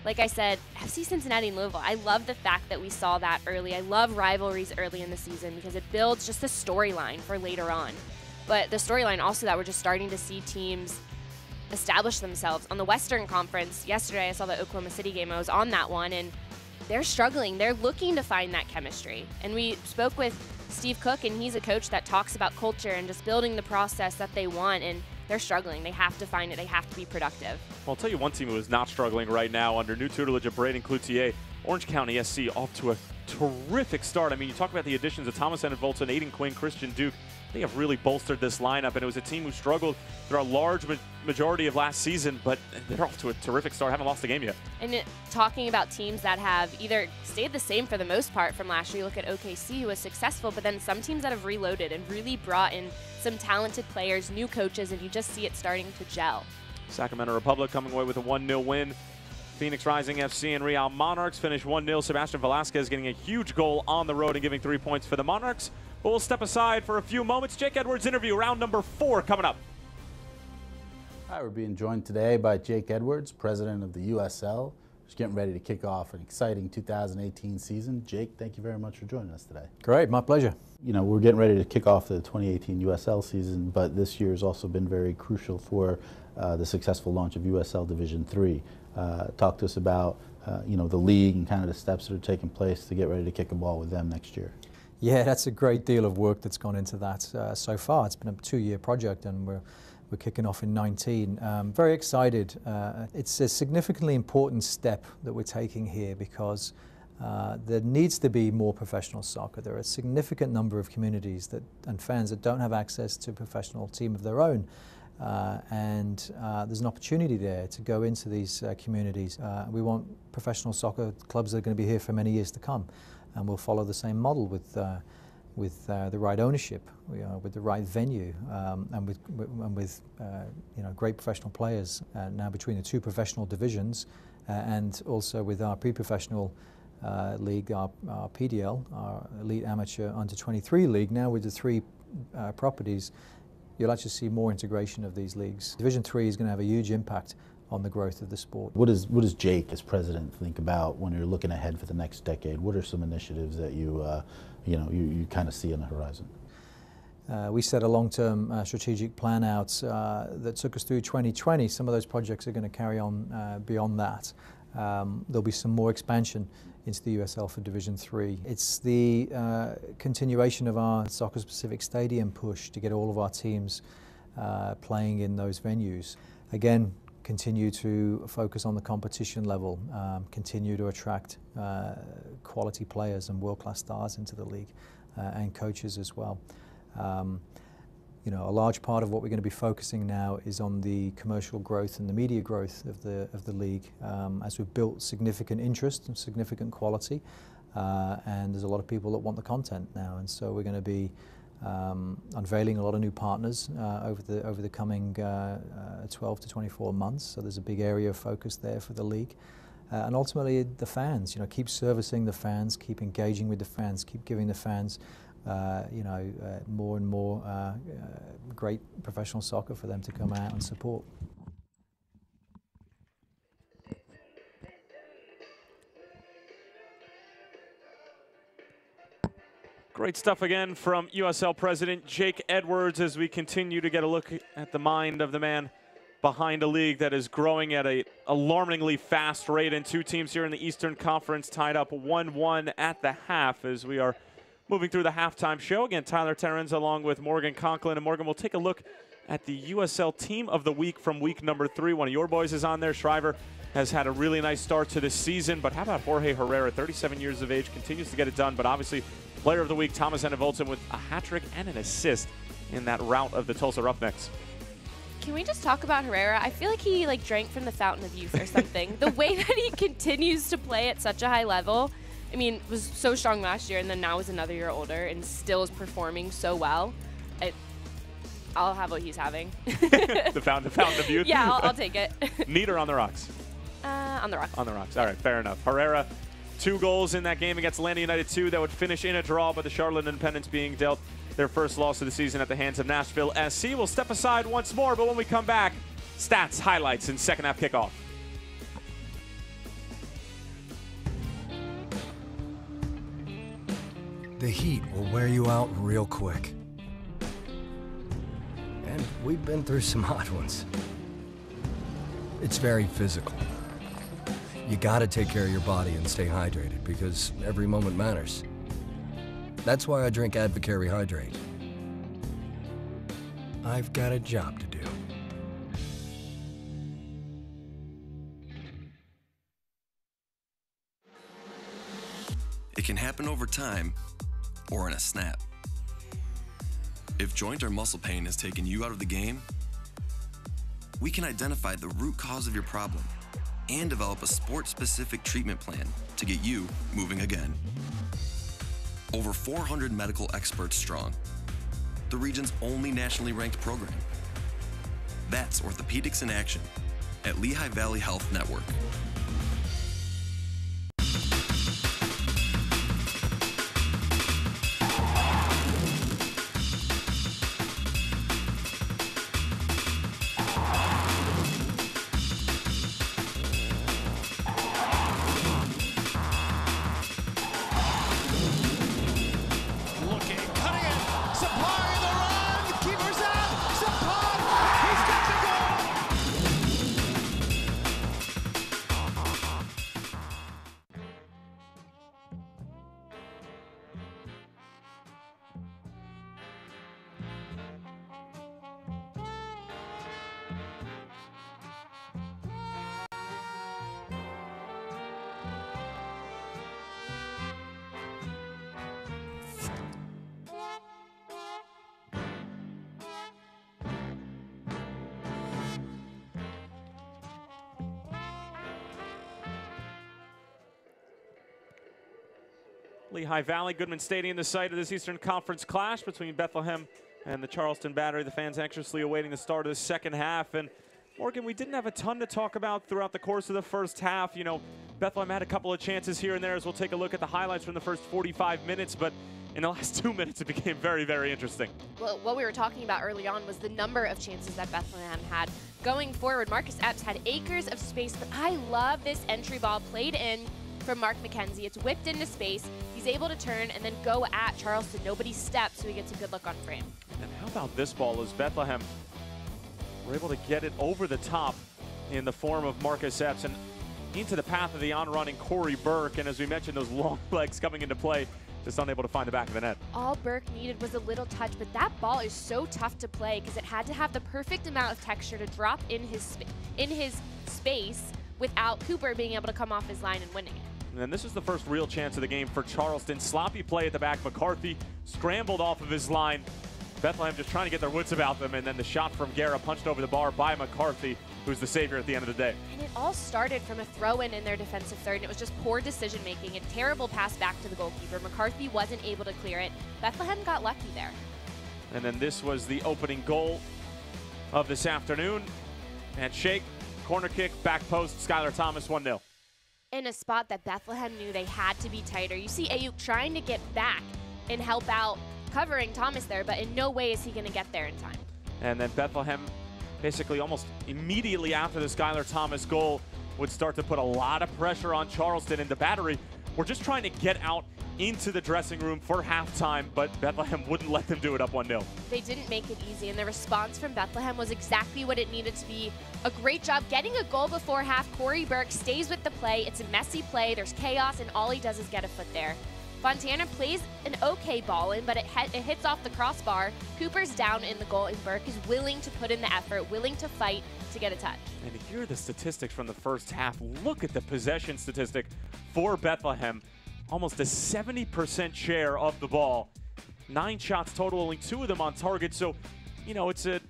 like I said, FC Cincinnati and Louisville, I love the fact that we saw that early. I love rivalries early in the season because it builds just a storyline for later on. But the storyline also that we're just starting to see teams establish themselves. On the Western Conference, yesterday I saw the Oklahoma City game. I was on that one, and they're struggling. They're looking to find that chemistry. And we spoke with Steve Cook, and he's a coach that talks about culture and just building the process that they want, and they're struggling. They have to find it. They have to be productive. Well, I'll tell you one team who is not struggling right now under new tutelage of Braden Cloutier. Orange County SC off to a terrific start. I mean, you talk about the additions of Thomas Volton, Aiden Quinn, Christian Duke. They have really bolstered this lineup, and it was a team who struggled through a large majority of last season, but they're off to a terrific start. Haven't lost a game yet. And talking about teams that have either stayed the same for the most part from last year, you look at OKC, who was successful, but then some teams that have reloaded and really brought in some talented players, new coaches, and you just see it starting to gel. Sacramento Republic coming away with a 1-0 win. Phoenix Rising FC and Real Monarchs finished 1-0. Sebastian Velasquez getting a huge goal on the road and giving 3 points for the Monarchs. But we'll step aside for a few moments. Jake Edwards interview, round number 4 coming up. Hi, we're being joined today by Jake Edwards, president of the USL. Just getting ready to kick off an exciting 2018 season. Jake, thank you very much for joining us today. Great, my pleasure. You know, we're getting ready to kick off the 2018 USL season, but this year has also been very crucial for the successful launch of USL Division 3. Talk to us about, you know, the league and kind of the steps that are taking place to get ready to kick a ball with them next year. Yeah, that's a great deal of work that's gone into that so far. It's been a 2-year project, and we're kicking off in 19. Very excited. It's a significantly important step that we're taking here because there needs to be more professional soccer. There are a significant number of communities and fans that don't have access to a professional team of their own. And there's an opportunity there to go into these communities. We want professional soccer clubs that are going to be here for many years to come, and we'll follow the same model with the right ownership, with the right venue, and with you know, great professional players. Now between the 2 professional divisions, and also with our pre-professional league, our PDL, our Elite Amateur Under 23 league. Now with the 3 properties, you'll actually see more integration of these leagues. Division 3 is going to have a huge impact on the growth of the sport. What does Jake, as president, think about when you're looking ahead for the next decade? What are some initiatives that you kind of see on the horizon? We set a long-term strategic plan out that took us through 2020. Some of those projects are going to carry on beyond that. There'll be some more expansion into the USL for Division 3. It's the continuation of our soccer-specific stadium push to get all of our teams playing in those venues. Again, continue to focus on the competition level, continue to attract quality players and world-class stars into the league, and coaches as well. You know, a large part of what we're going to be focusing now is on the commercial growth and the media growth of the league, as we've built significant interest and significant quality, and there's a lot of people that want the content now, and so we're going to be unveiling a lot of new partners over the coming 12 to 24 months. So there's a big area of focus there for the league, and ultimately the fans. You know, keep servicing the fans, keep engaging with the fans, keep giving the fans you know, more and more great professional soccer for them to come out and support. Great stuff again from USL President Jake Edwards as we continue to get a look at the mind of the man behind a league that is growing at an alarmingly fast rate, and 2 teams here in the Eastern Conference tied up 1-1 at the half as we are moving through the halftime show. Again, Tyler Terrens along with Morgan Conklin. And Morgan, we'll take a look at the USL Team of the Week from week number 3. One of your boys is on there. Shriver has had a really nice start to this season. But how about Jorge Herrera, 37 years of age, continues to get it done. But obviously, Player of the Week, Thomas Volton with a hat-trick and an assist in that rout of the Tulsa Roughnecks. Can we just talk about Herrera? I feel like he drank from the fountain of youth or something. The way that he continues to play at such a high level. I mean, was so strong last year, and then now is another year older and still is performing so well. I'll have what he's having. the fountain of youth? Yeah, I'll take it. Neat or on the rocks? On the rocks. On the rocks. All right, fair enough. Herrera, 2 goals in that game against Atlanta United 2 that would finish in a draw, but the Charlotte Independents being dealt their first loss of the season at the hands of Nashville SC. We'll step aside once more, but when we come back, stats, highlights, and second half kickoff. The heat will wear you out real quick. And we've been through some hot ones. It's very physical. You gotta take care of your body and stay hydrated because every moment matters. That's why I drink Advocare Hydrate. I've got a job to do. It can happen over time or in a snap. If joint or muscle pain has taken you out of the game, we can identify the root cause of your problem and develop a sport-specific treatment plan to get you moving again. Over 400 medical experts strong, the region's only nationally ranked program. That's Orthopedics in Action at Lehigh Valley Health Network. Lehigh Valley, Goodman Stadium, the site of this Eastern Conference clash between Bethlehem and the Charleston Battery. The fans anxiously awaiting the start of the second half. And Morgan, we didn't have a ton to talk about throughout the course of the first half. You know, Bethlehem had a couple of chances here and there as we'll take a look at the highlights from the first 45 minutes, but in the last 2 minutes it became very, very interesting. Well, what we were talking about early on was the number of chances that Bethlehem had. Going forward, Marcus Epps had acres of space, but I love this entry ball played in from Mark McKenzie. It's whipped into space. He's able to turn and then go at Charleston. Nobody steps, so he gets a good look on frame. And how about this ball as Bethlehem were able to get it over the top in the form of Marcus Epps and into the path of the on-running Corey Burke. And as we mentioned, those long legs coming into play, just unable to find the back of the net. All Burke needed was a little touch, but that ball is so tough to play because it had to have the perfect amount of texture to drop in his space without Cooper being able to come off his line and winning it. And then this is the first real chance of the game for Charleston. Sloppy play at the back. McCarthy scrambled off of his line. Bethlehem just trying to get their wits about them, and then the shot from Guerra punched over the bar by McCarthy, who's the savior at the end of the day. And it all started from a throw-in in their defensive third, and it was just poor decision-making. A terrible pass back to the goalkeeper. McCarthy wasn't able to clear it. Bethlehem got lucky there. And then this was the opening goal of this afternoon. And shake, corner kick, back post, Skylar Thomas, 1-0. In a spot that Bethlehem knew they had to be tighter. You see Ayuk trying to get back and help out covering Thomas there, but in no way is he going to get there in time. And then Bethlehem, basically almost immediately after the Skylar Thomas goal, would start to put a lot of pressure on Charleston, and the Battery were just trying to get out into the dressing room for halftime, but Bethlehem wouldn't let them do it up 1-0. They didn't make it easy, and the response from Bethlehem was exactly what it needed to be. A great job getting a goal before half. Corey Burke stays with the play. It's a messy play. There's chaos, and all he does is get a foot there. Fontana plays an okay ball in, but it hits off the crossbar. Cooper's down in the goal, and Burke is willing to put in the effort, willing to fight to get a touch. And here are the statistics from the first half. Look at the possession statistic for Bethlehem. Almost a 70% share of the ball. 9 shots total, only 2 of them on target. So, you know, it's an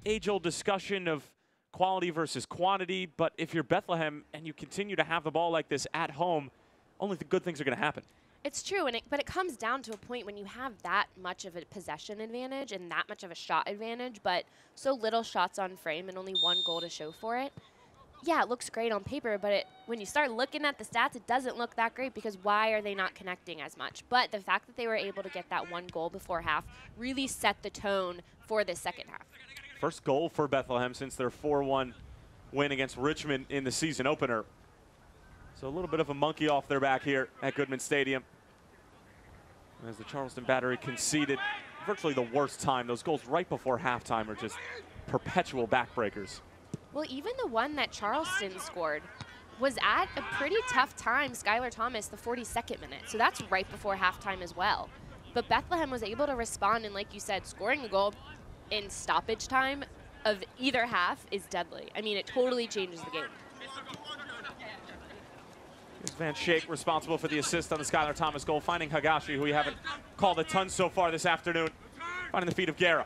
age-old discussion of quality versus quantity. But if you're Bethlehem and you continue to have the ball like this at home, only the good things are going to happen. It's true, but it comes down to a point when you have that much of a possession advantage and that much of a shot advantage, but so little shots on frame and only 1 goal to show for it. Yeah, it looks great on paper, but when you start looking at the stats, it doesn't look that great because why are they not connecting as much? But the fact that they were able to get that 1 goal before half really set the tone for this second half. First goal for Bethlehem since their 4-1 win against Richmond in the season opener. So a little bit of a monkey off their back here at Goodman Stadium, as the Charleston Battery conceded virtually the worst time. Those goals right before halftime are just perpetual backbreakers. Well, even the one that Charleston scored was at a pretty tough time. Skylar Thomas, the 42nd minute. So that's right before halftime as well. But Bethlehem was able to respond, and like you said, scoring a goal in stoppage time of either half is deadly. I mean, it totally changes the game. Here's Van Schaik responsible for the assist on the Skylar Thomas goal, finding Higashi, who we haven't called a ton so far this afternoon, finding the feet of Guerra.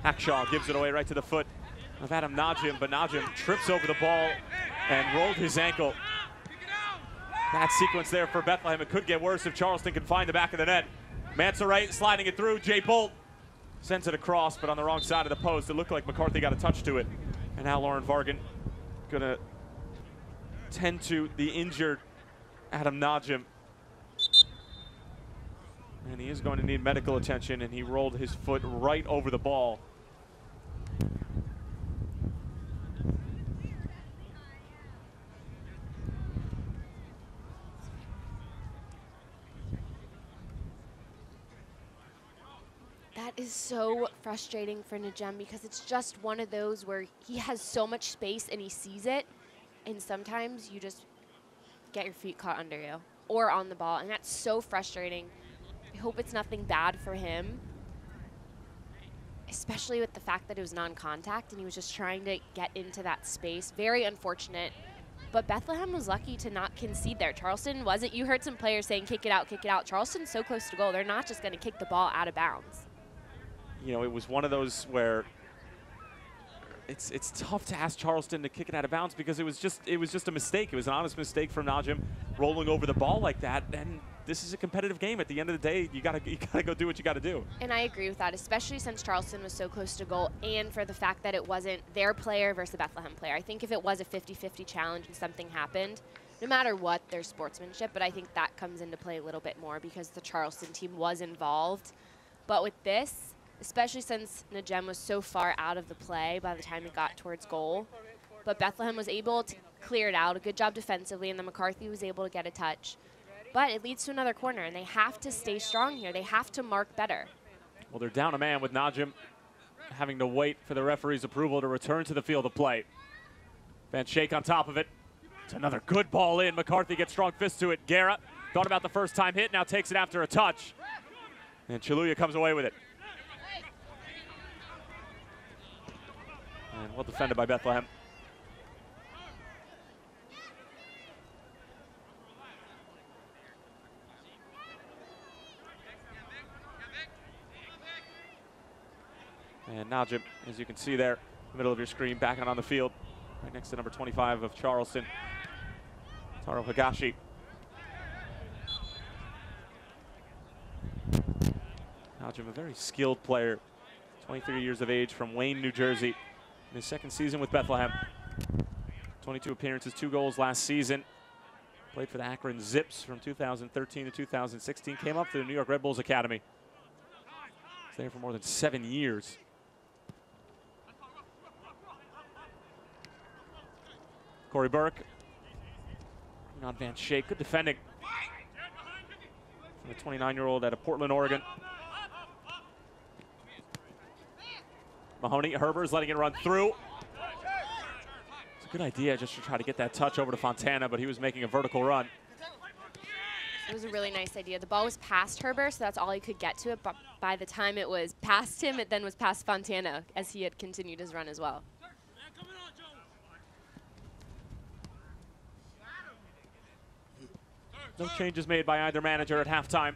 Hackshaw gives it away right to the foot of Adam Najim, but Najim trips over the ball and rolled his ankle. Bad sequence there for Bethlehem. It could get worse if Charleston can find the back of the net. Mansa right, sliding it through. Jay Bolt sends it across, but on the wrong side of the post. It looked like McCarthy got a touch to it. And now Lauren Vargan gonna tend to the injured Adam Najim. And he is going to need medical attention, and he rolled his foot right over the ball. That is so frustrating for Najim because it's just one of those where he has so much space and he sees it, and sometimes you just get your feet caught under you or on the ball, and that's so frustrating. I hope it's nothing bad for him, especially with the fact that it was non-contact and he was just trying to get into that space. Very unfortunate, but Bethlehem was lucky to not concede there. Charleston wasn't. You heard some players saying kick it out, kick it out. Charleston's so close to goal. They're not just going to kick the ball out of bounds. You know, it was one of those where it's tough to ask Charleston to kick it out of bounds because it was just a mistake. It was an honest mistake from Najim rolling over the ball like that. And this is a competitive game. At the end of the day, you gotta go do what you gotta do. And I agree with that, especially since Charleston was so close to goal, and for the fact that it wasn't their player versus the Bethlehem player. I think if it was a 50-50 challenge and something happened, no matter what, there's sportsmanship. But I think that comes into play a little bit more because the Charleston team was involved. But with this, especially since Najim was so far out of the play by the time he got towards goal. But Bethlehem was able to clear it out. A good job defensively, and then McCarthy was able to get a touch. But it leads to another corner, and they have to stay strong here. They have to mark better. Well, they're down a man with Najim having to wait for the referee's approval to return to the field of play. Van Schaik on top of it. It's another good ball in. McCarthy gets strong fist to it. Guerra thought about the first time hit, now takes it after a touch. And Chaluya comes away with it. And well defended by Bethlehem. And Najim, as you can see there, in the middle of your screen, back on the field, right next to number 25 of Charleston, Taro Higashi. Najim, a very skilled player, 23 years of age, from Wayne, New Jersey. In his second season with Bethlehem. 22 appearances, 2 goals last season. Played for the Akron Zips from 2013 to 2016. Came up through the New York Red Bulls Academy. Was there for more than 7 years. Corey Burke. On Van Schaik, good defending. From the 29-year-old out of Portland, Oregon. Mahoney, Herbers letting it run through. It's a good idea just to try to get that touch over to Fontana, but he was making a vertical run. It was a really nice idea. The ball was past Herbert, so that's all he could get to it. But by the time it was past him, it then was past Fontana as he had continued his run as well. No changes made by either manager at halftime.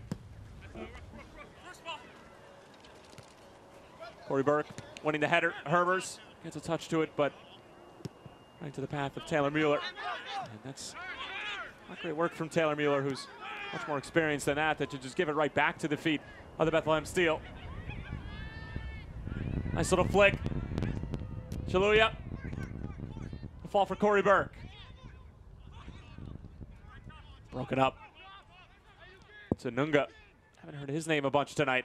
Corey Burke winning the header. Herbers gets a touch to it, but right to the path of Taylor Mueller. And that's not great work from Taylor Mueller, who's much more experienced than that should just give it right back to the feet of the Bethlehem Steel. Nice little flick. Chaluya. The fall for Corey Burke. Broken up. It's Anunga. Haven't heard his name a bunch tonight.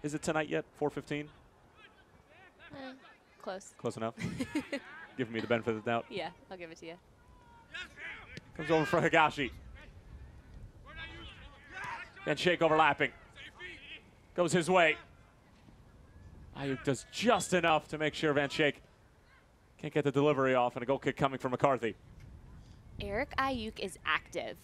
Is it tonight yet? 4:15? Close. Close enough. Giving me the benefit of the doubt. Yeah, I'll give it to you. Comes over for Higashi. Van Schaik overlapping. Goes his way. Ayuk does just enough to make sure Van Schaik can't get the delivery off, and a goal kick coming from McCarthy. Eric Ayuk is active.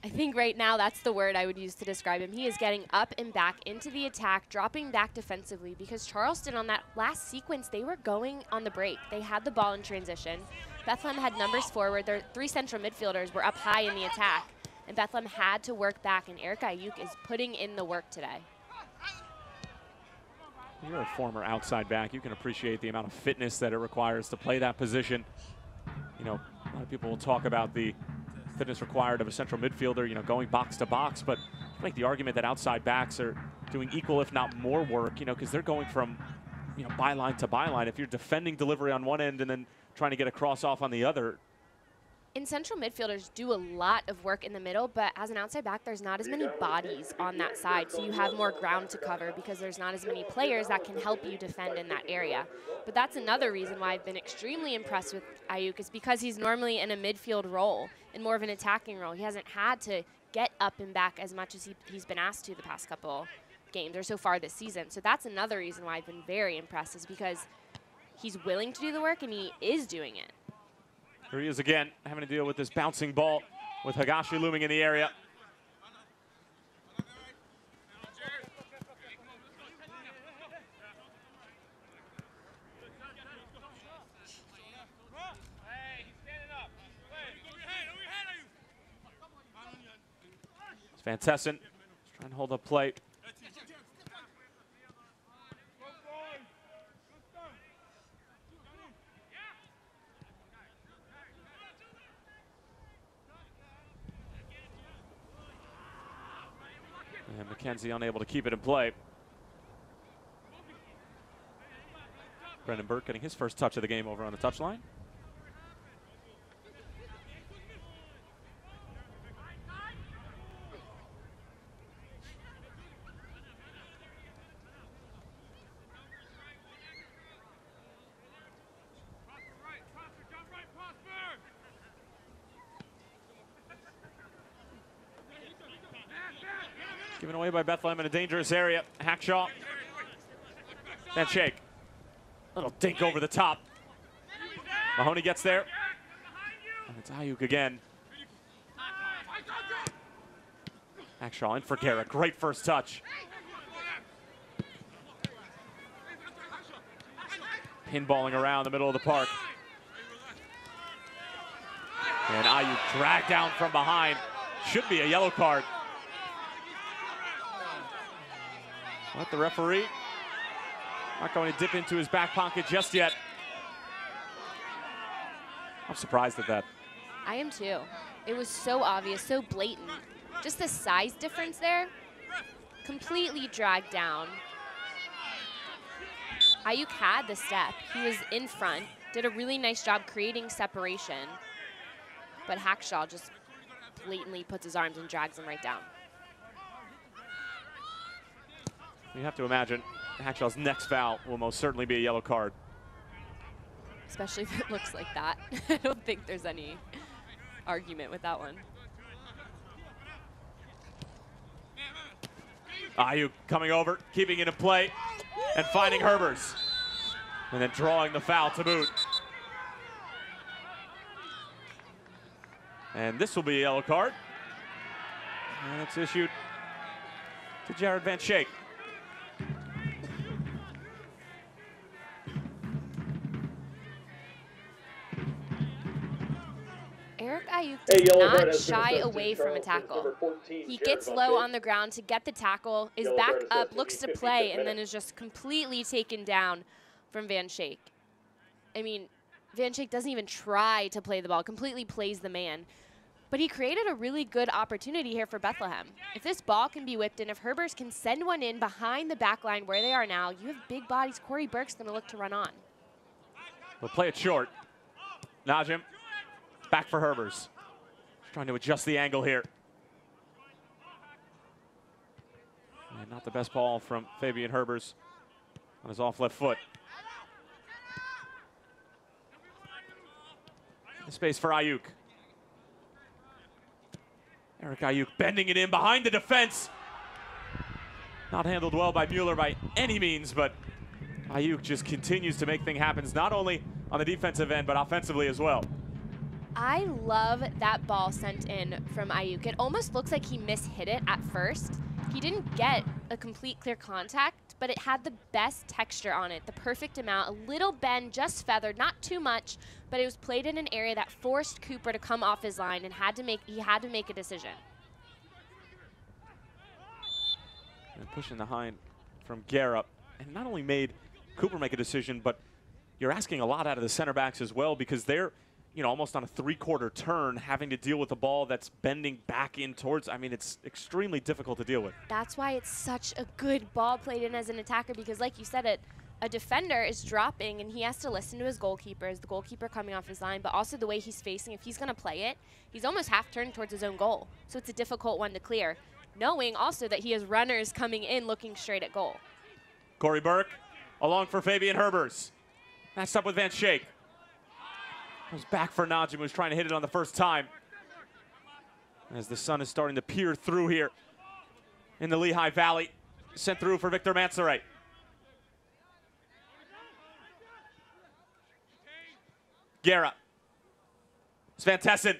I think right now that's the word I would use to describe him. He is getting up and back into the attack, dropping back defensively, because Charleston on that last sequence, they were going on the break. They had the ball in transition. Bethlehem had numbers forward. Their 3 central midfielders were up high in the attack, and Bethlehem had to work back, and Eric Ayuk is putting in the work today. You're a former outside back. You can appreciate the amount of fitness that it requires to play that position. You know, a lot of people will talk about the fitness required of a central midfielder, you know, going box to box, but I make the argument that outside backs are doing equal, if not more work, you know, because they're going from, you know, byline to byline. If you're defending delivery on one end and then trying to get a cross off on the other. And central midfielders do a lot of work in the middle, but as an outside back, there's not as many bodies on that side, so you have more ground to cover because there's not as many players that can help you defend in that area. But that's another reason why I've been extremely impressed with Ayuk, is because he's normally in a midfield role and more of an attacking role. He hasn't had to get up and back as much as he's been asked to the past couple games or so far this season. So that's another reason why I've been very impressed, is because he's willing to do the work and he is doing it. Here he is again, having to deal with this bouncing ball with Higashi looming in the area. It's Van Tessen trying to hold up play. And McKenzie unable to keep it in play. Brendan Burke getting his first touch of the game over on the touchline. Given away by Bethlehem in a dangerous area. Hackshaw. And shake. Little dink over the top. Mahoney gets there. And it's Ayuk again. Hackshaw in for Garrett. Great first touch. Pinballing around the middle of the park. And Ayuk dragged down from behind. Should be a yellow card. But the referee not going to dip into his back pocket just yet. I'm surprised at that. I am too. It was so obvious, so blatant. Just the size difference there, completely dragged down. Ayuk had the step. He was in front, did a really nice job creating separation. But Hackshaw just blatantly puts his arms and drags him right down. You have to imagine Hackshaw's next foul will most certainly be a yellow card. Especially if it looks like that. I don't think there's any argument with that one. Ayuk coming over, keeping it in play, and finding Herbers. And then drawing the foul to boot. And this will be a yellow card. And it's issued to Jared Van Schaik. Eric Ayuk does not shy away from a tackle. He gets low on the ground to get the tackle, is back up, looks to play, and then is just completely taken down from Van Schaik. I mean, Van Schaik doesn't even try to play the ball, completely plays the man. But he created a really good opportunity here for Bethlehem. If this ball can be whipped in, if Herbers can send one in behind the back line where they are now, you have big bodies. Corey Burke's going to look to run on. We'll play it short. Najim. Back for Herbers. Trying to adjust the angle here. And not the best ball from Fabian Herbers on his off left foot. Space for Ayuk. Eric Ayuk bending it in behind the defense. Not handled well by Mueller by any means, but Ayuk just continues to make things happen, not only on the defensive end, but offensively as well. I love that ball sent in from Ayuk. It almost looks like he mishit it at first. He didn't get a complete clear contact, but it had the best texture on it, the perfect amount, a little bend, just feathered, not too much, but it was played in an area that forced Cooper to come off his line and he had to make a decision. And pushing the hind from Guerra, and not only made Cooper make a decision, but you're asking a lot out of the center backs as well, because they're, you know, almost on a three-quarter turn, having to deal with a ball that's bending back in towards. I mean, it's extremely difficult to deal with. That's why it's such a good ball played in as an attacker, because like you said, a defender is dropping and he has to listen to his goalkeeper, the goalkeeper coming off his line, but also the way he's facing. If he's going to play it, he's almost half turned towards his own goal. So it's a difficult one to clear, knowing also that he has runners coming in looking straight at goal. Corey Burke along for Fabian Herbers. Matched up with Van Schaik. Goes back for Najim, who was trying to hit it on the first time. As the sun is starting to peer through here in the Lehigh Valley. Sent through for Victor Mansoret. Guerra. Sven Tessen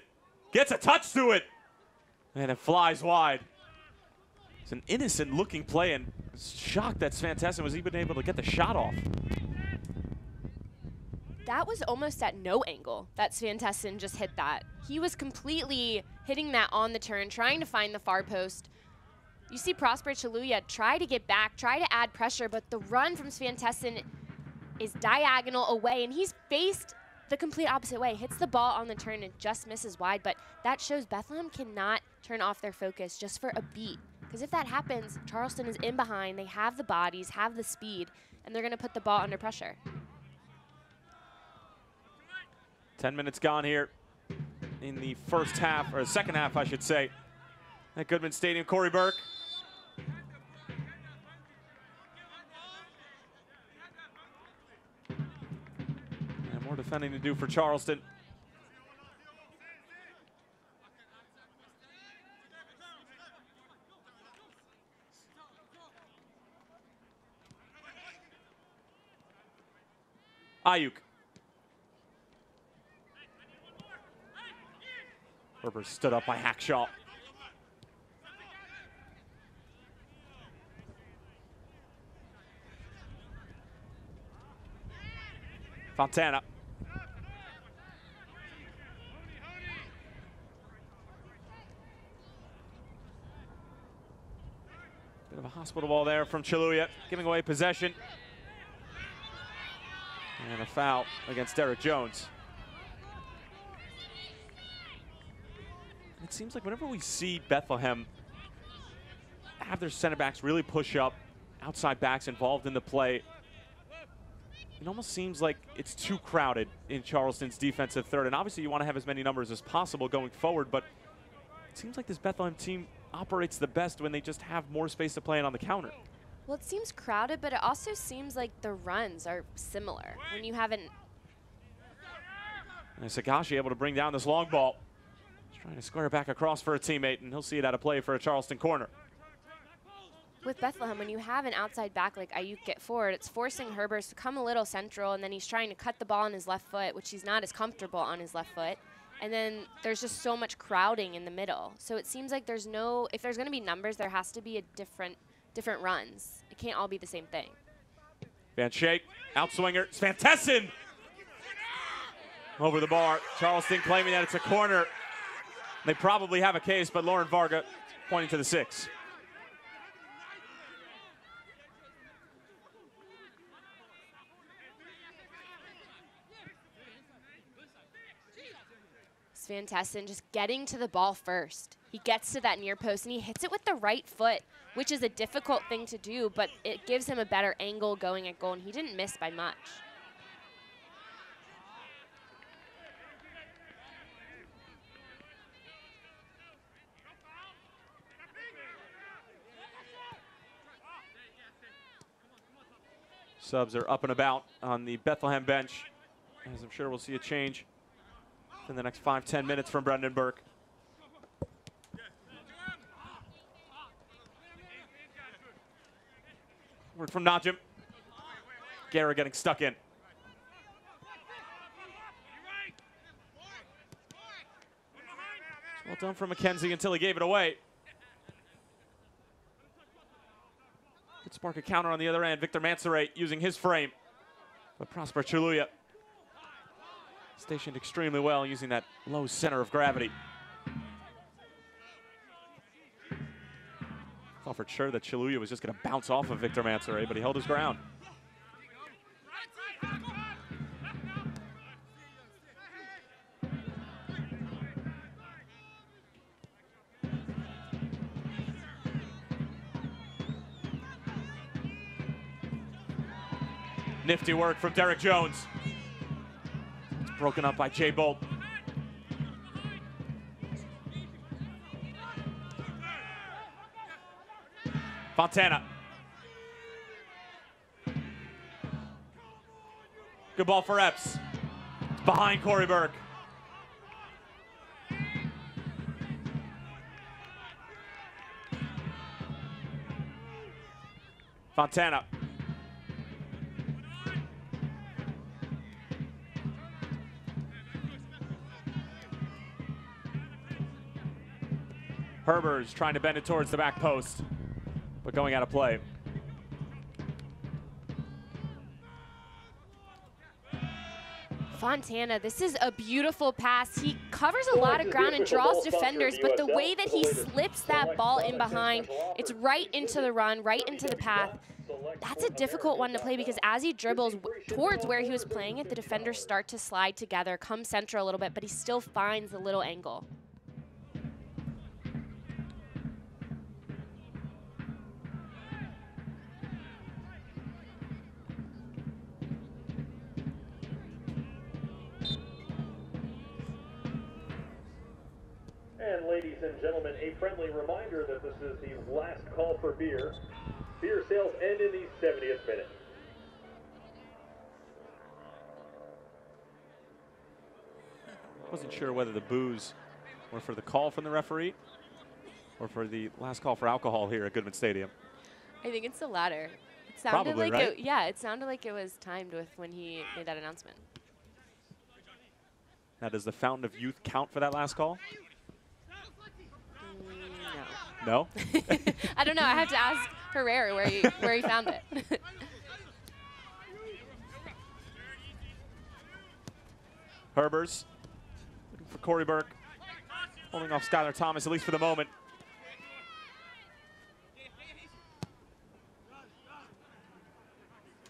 gets a touch to it. And it flies wide. It's an innocent looking play, and shocked that Sven Tessen was even able to get the shot off. That was almost at no angle that Sven Tessen just hit that. He was completely hitting that on the turn, trying to find the far post. You see Prosper Chaluya try to get back, try to add pressure, but the run from Sven Tessen is diagonal away, and he's faced the complete opposite way. Hits the ball on the turn and just misses wide, but that shows Bethlehem cannot turn off their focus just for a beat. Because if that happens, Charleston is in behind, they have the bodies, have the speed, and they're gonna put the ball under pressure. 10 minutes gone here in the first half, or second half, I should say, at Goodman Stadium. Corey Burke. And more defending to do for Charleston. Ayuk. Herbert stood up by Hackshaw. Fontana. Bit of a hospital ball there from Chaluya, giving away possession. And a foul against Derek Jones. It seems like whenever we see Bethlehem have their center backs really push up, outside backs involved in the play, it almost seems like it's too crowded in Charleston's defensive third. And obviously you want to have as many numbers as possible going forward, but it seems like this Bethlehem team operates the best when they just have more space to play in on the counter. Well, it seems crowded, but it also seems like the runs are similar. When you haven't... And Sagashi able to bring down this long ball. He's trying to square it back across for a teammate, and he'll see it out of play for a Charleston corner. With Bethlehem, when you have an outside back like Ayuk get forward, it's forcing Herbers to come a little central, and then he's trying to cut the ball on his left foot, which he's not as comfortable on his left foot. And then there's just so much crowding in the middle. So it seems like there's no, if there's going to be numbers, there has to be a different runs. It can't all be the same thing. Van Schaik, outswinger, Sven Tessen over the bar. Charleston claiming that it's a corner. They probably have a case, but Lauren Varga pointing to the 6. Sven Tessen just getting to the ball first. He gets to that near post and he hits it with the right foot, which is a difficult thing to do, but it gives him a better angle going at goal, and he didn't miss by much. Subs are up and about on the Bethlehem bench, as I'm sure we'll see a change in the next 5-10 minutes from Brendan Burke. Word from Najim. Guerra getting stuck in. Well done for McKenzie until he gave it away. Could spark a counter on the other end. Victor Mansoret using his frame. But Prosper Chaluya stationed extremely well using that low center of gravity. Thought for sure that Chaluya was just going to bounce off of Victor Mansoret, but he held his ground. Nifty work from Derek Jones. It's broken up by Jay Bolt. Fontana. Good ball for Epps. It's behind Corey Burke. Fontana. Herbers trying to bend it towards the back post, but going out of play. Fontana, this is a beautiful pass. He covers a lot of ground and draws defenders, but the way that he slips that ball in behind, it's right into the run, right into the path. That's a difficult one to play because as he dribbles towards where he was playing it, the defenders start to slide together, come center a little bit, but he still finds the little angle. And ladies and gentlemen, a friendly reminder that this is the last call for beer. Beer sales end in the 70th minute. Wasn't sure whether the boos were for the call from the referee or for the last call for alcohol here at Goodman Stadium. I think it's the latter. It sounded Probably, like right? it sounded like it was timed with when he made that announcement. Now, does the Fountain of Youth count for that last call? No. No? I don't know. I have to ask Herrera where he found it. Herbers looking for Corey Burke, holding off Skylar Thomas, at least for the moment.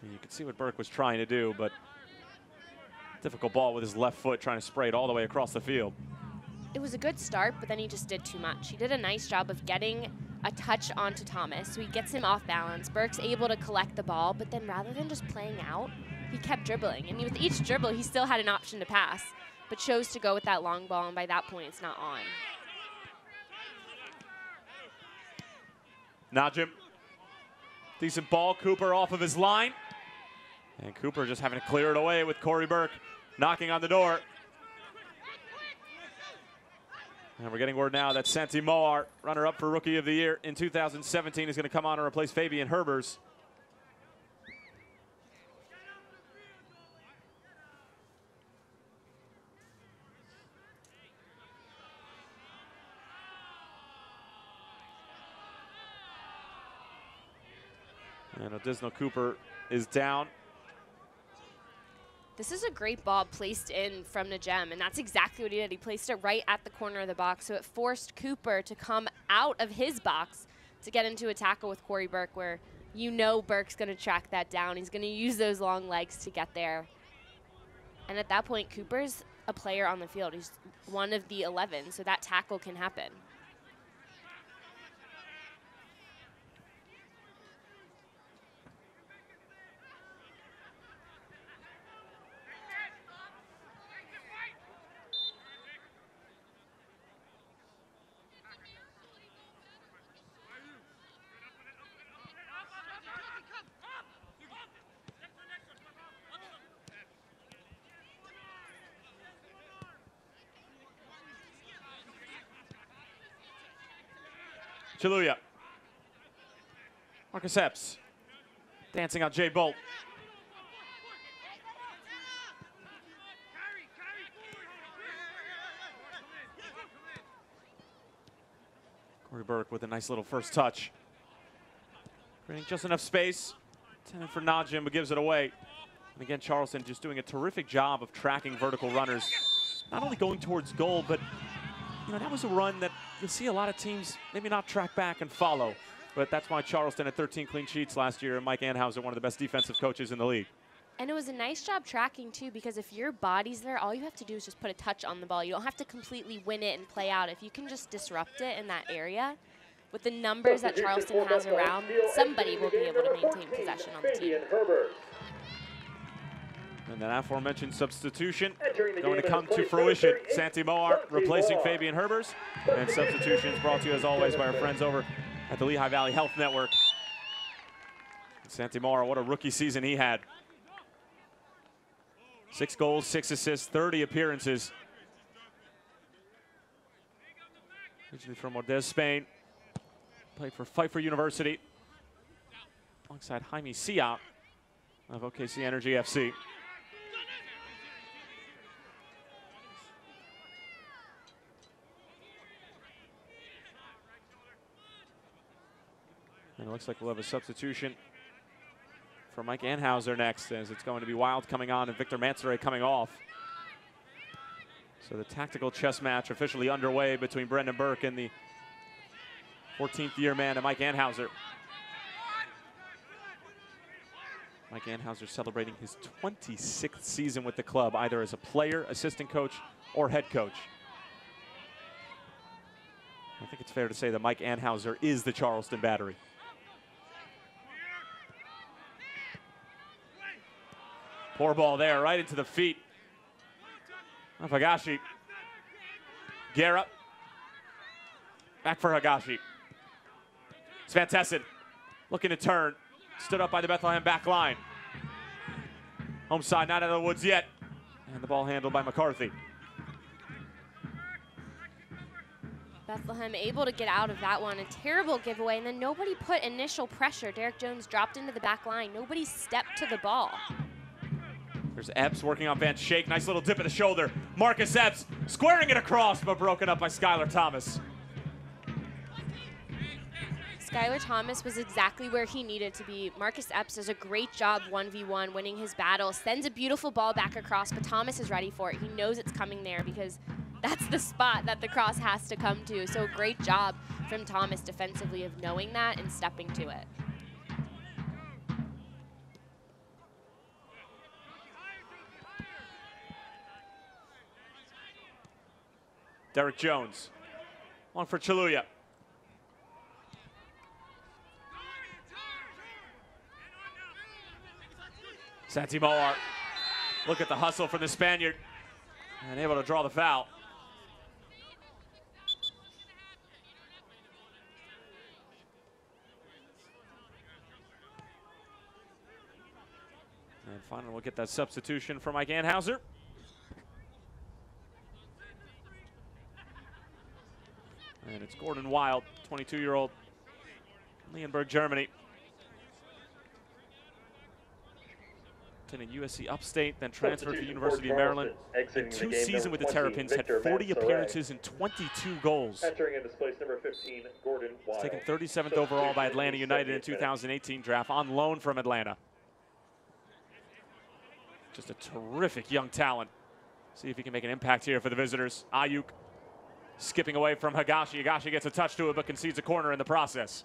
And you can see what Burke was trying to do, but difficult ball with his left foot, trying to spray it all the way across the field. It was a good start, but then he just did too much. He did a nice job of getting a touch onto Thomas, so he gets him off balance. Burke's able to collect the ball, but then rather than just playing out, he kept dribbling. And with each dribble, he still had an option to pass, but chose to go with that long ball, and by that point, it's not on. Najim, decent ball. Cooper off of his line. And Cooper just having to clear it away with Corey Burke knocking on the door. And we're getting word now that Santi Moar, runner-up for Rookie of the Year in 2017, is going to come on and replace Fabian Herbers. And Odisno Cooper is down. This is a great ball placed in from Najem, and that's exactly what he did. He placed it right at the corner of the box, so it forced Cooper to come out of his box to get into a tackle with Corey Burke, where you know Burke's going to track that down. He's going to use those long legs to get there. And at that point, Cooper's a player on the field. He's one of the 11, so that tackle can happen. Chaluya. Marcus Epps dancing on Jay Bolt. Burke with a nice little first touch. Creating just enough space. Intended for Najim, but gives it away. And again, Charleston just doing a terrific job of tracking vertical runners. Not only going towards goal, but that was a run that you'll see a lot of teams maybe not track back and follow. But that's why Charleston had 13 clean sheets last year, and Mike Anhauser, one of the best defensive coaches in the league. And it was a nice job tracking, too, because if your body's there, all you have to do is just put a touch on the ball. You don't have to completely win it and play out. If you can just disrupt it in that area, with the numbers that Charleston has around, somebody will be able to maintain possession on the team. And that aforementioned substitution going to come to fruition. Santi Moar replacing Fabian Herbers. And substitutions brought to you, as always, by our friends over at the Lehigh Valley Health Network. Santi Moar, what a rookie season he had. 6 goals, 6 assists, 30 appearances. Originally from Rodez, Spain. Played for Pfeiffer University alongside Jaime Sia of OKC Energy FC. And it looks like we'll have a substitution for Mike Anhauser next, as it's going to be Wild coming on and Victor Mansoret coming off. So the tactical chess match officially underway between Brendan Burke and the 14th year man, Mike Anhauser. Mike Anhauser celebrating his 26th season with the club, either as a player, assistant coach, or head coach. I think it's fair to say that Mike Anhauser is the Charleston Battery. Poor ball there, right into the feet of Higashi. Guerra. Back for Higashi. Svantesson looking to turn. Stood up by the Bethlehem back line. Home side not out of the woods yet. And the ball handled by McCarthy. Bethlehem able to get out of that one. A terrible giveaway, and then nobody put initial pressure. Derek Jones dropped into the back line. Nobody stepped to the ball. There's Epps working on Van Schaik. Nice little dip of the shoulder. Marcus Epps squaring it across, but broken up by Skylar Thomas. Skylar Thomas was exactly where he needed to be. Marcus Epps does a great job 1v1, winning his battle. Sends a beautiful ball back across, but Thomas is ready for it. He knows it's coming there because that's the spot that the cross has to come to. So great job from Thomas defensively of knowing that and stepping to it. Derek Jones. One for Chaluya. Santi Moar. Look at the hustle from the Spaniard. And able to draw the foul. And finally, we'll get that substitution for Mike Anhauser. And it's Gordon Wild, 22-year-old, Leonberg, Germany. Attended USC Upstate, then transferred to the University of Maryland. In 2 seasons with the Terrapins, had 40 appearances and 22 goals. Entering into place number 15, Gordon Wild. Taken 37th overall by Atlanta United in 2018 draft, on loan from Atlanta. Just a terrific young talent. See if he can make an impact here for the visitors. Ayuk skipping away from Higashi. Higashi gets a touch to it, but concedes a corner in the process.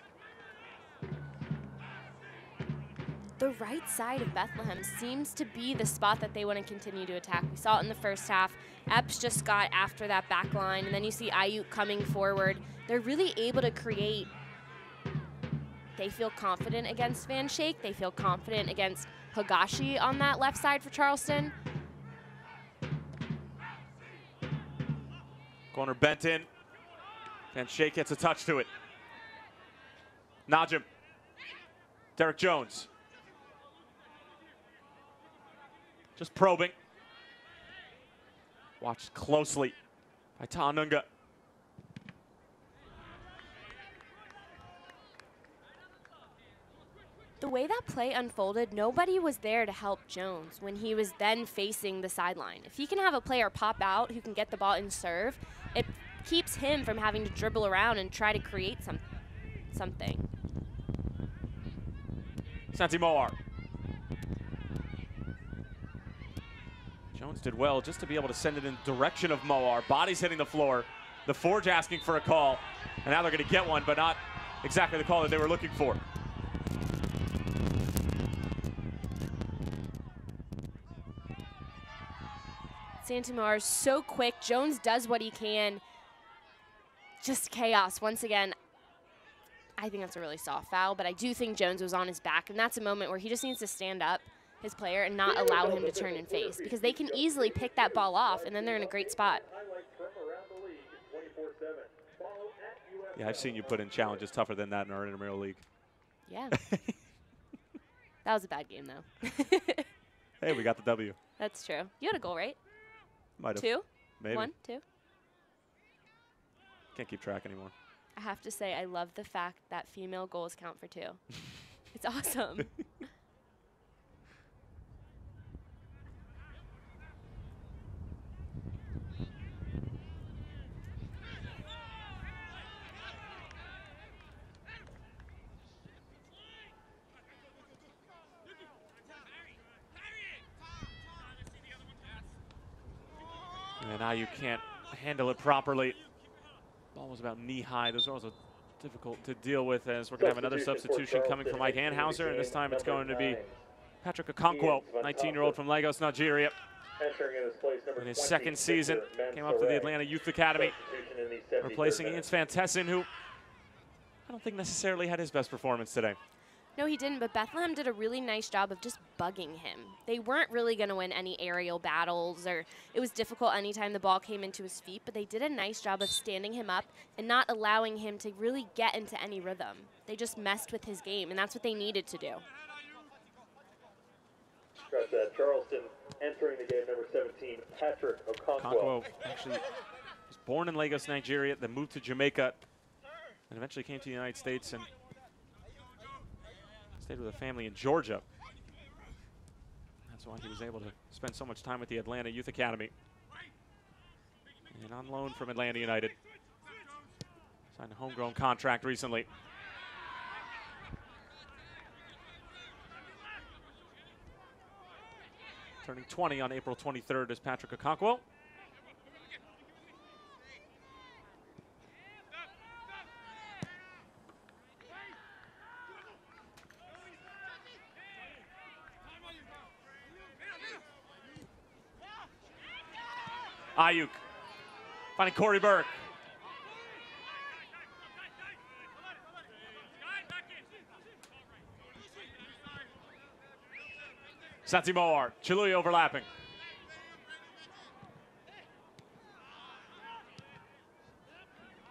The right side of Bethlehem seems to be the spot that they want to continue to attack. We saw it in the first half. Epps just got after that back line, and then you see Ayuk coming forward. They're really able to create. They feel confident against Van Schaik. They feel confident against Higashi on that left side for Charleston. Corner bent in. Van Schaik gets a touch to it. Najim. Derek Jones. Just probing. Watched closely by Ta'anunga. The way that play unfolded, nobody was there to help Jones when he was then facing the sideline. If he can have a player pop out who can get the ball and serve, it keeps him from having to dribble around and try to create something. Santi Moar. Jones did well just to be able to send it in the direction of Moar. Body's hitting the floor. The Forge asking for a call. And now they're going to get one, but not exactly the call that they were looking for. Santi Moar is so quick. Jones does what he can. Just chaos once again. I think that's a really soft foul, but I do think Jones was on his back, and that's a moment where he just needs to stand up, his player, and not allow him to turn and face, because they can easily pick that ball off, and then they're in a great spot. Yeah, I've seen you put in challenges tougher than that in our intramural league. Yeah. That was a bad game, though. Hey, we got the W. That's true. You had a goal, right? Might have. 2? Maybe. 1, 2? Can't keep track anymore. I have to say, I love the fact that female goals count for 2. It's awesome. And now you can't handle it properly. Ball was about knee-high. Those are also difficult to deal with, as we're going to have another substitution coming from Mike Anhauser, and this time it's going to be Patrick Okonkwo, 19-year-old from Lagos, Nigeria. In his second season, came up to the Atlanta Youth Academy, replacing Ian Svantesson, who I don't think necessarily had his best performance today. No, he didn't, but Bethlehem did a really nice job of just bugging him. They weren't really going to win any aerial battles, or it was difficult anytime the ball came into his feet, but they did a nice job of standing him up and not allowing him to really get into any rhythm. They just messed with his game, and that's what they needed to do. Scratch that. Charleston entering the game, number 17, Patrick Okonkwo. Okonkwo actually was born in Lagos, Nigeria, then moved to Jamaica, and eventually came to the United States and stayed with a family in Georgia. That's why he was able to spend so much time with the Atlanta Youth Academy. And on loan from Atlanta United. Signed a homegrown contract recently. Turning 20 on April 23rd is Patrick Okonkwo. Ayuk finding Corey Burke. Santi Moar, Chiluya overlapping.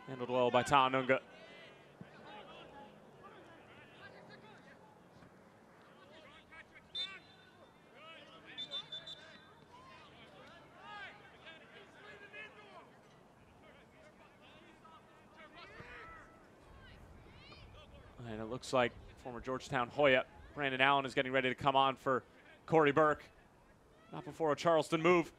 Handled well by Ta'anunga. And it looks like former Georgetown Hoya, Brandon Allen, is getting ready to come on for Corey Burke. Not before a Charleston move.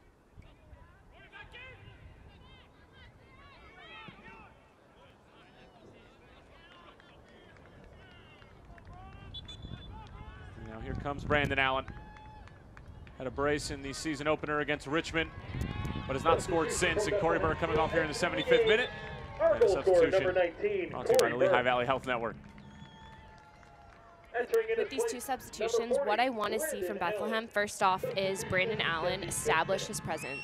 Now here comes Brandon Allen. Had a brace in the season opener against Richmond, but has not scored since. And Corey Burke coming off here in the 75th minute. Our And a goal scorer, substitution number 19, brought to you by the Corey Lehigh Burke. Valley Health Network. With these two substitutions, what I want to see from Bethlehem, first off, is Brandon Allen establish his presence.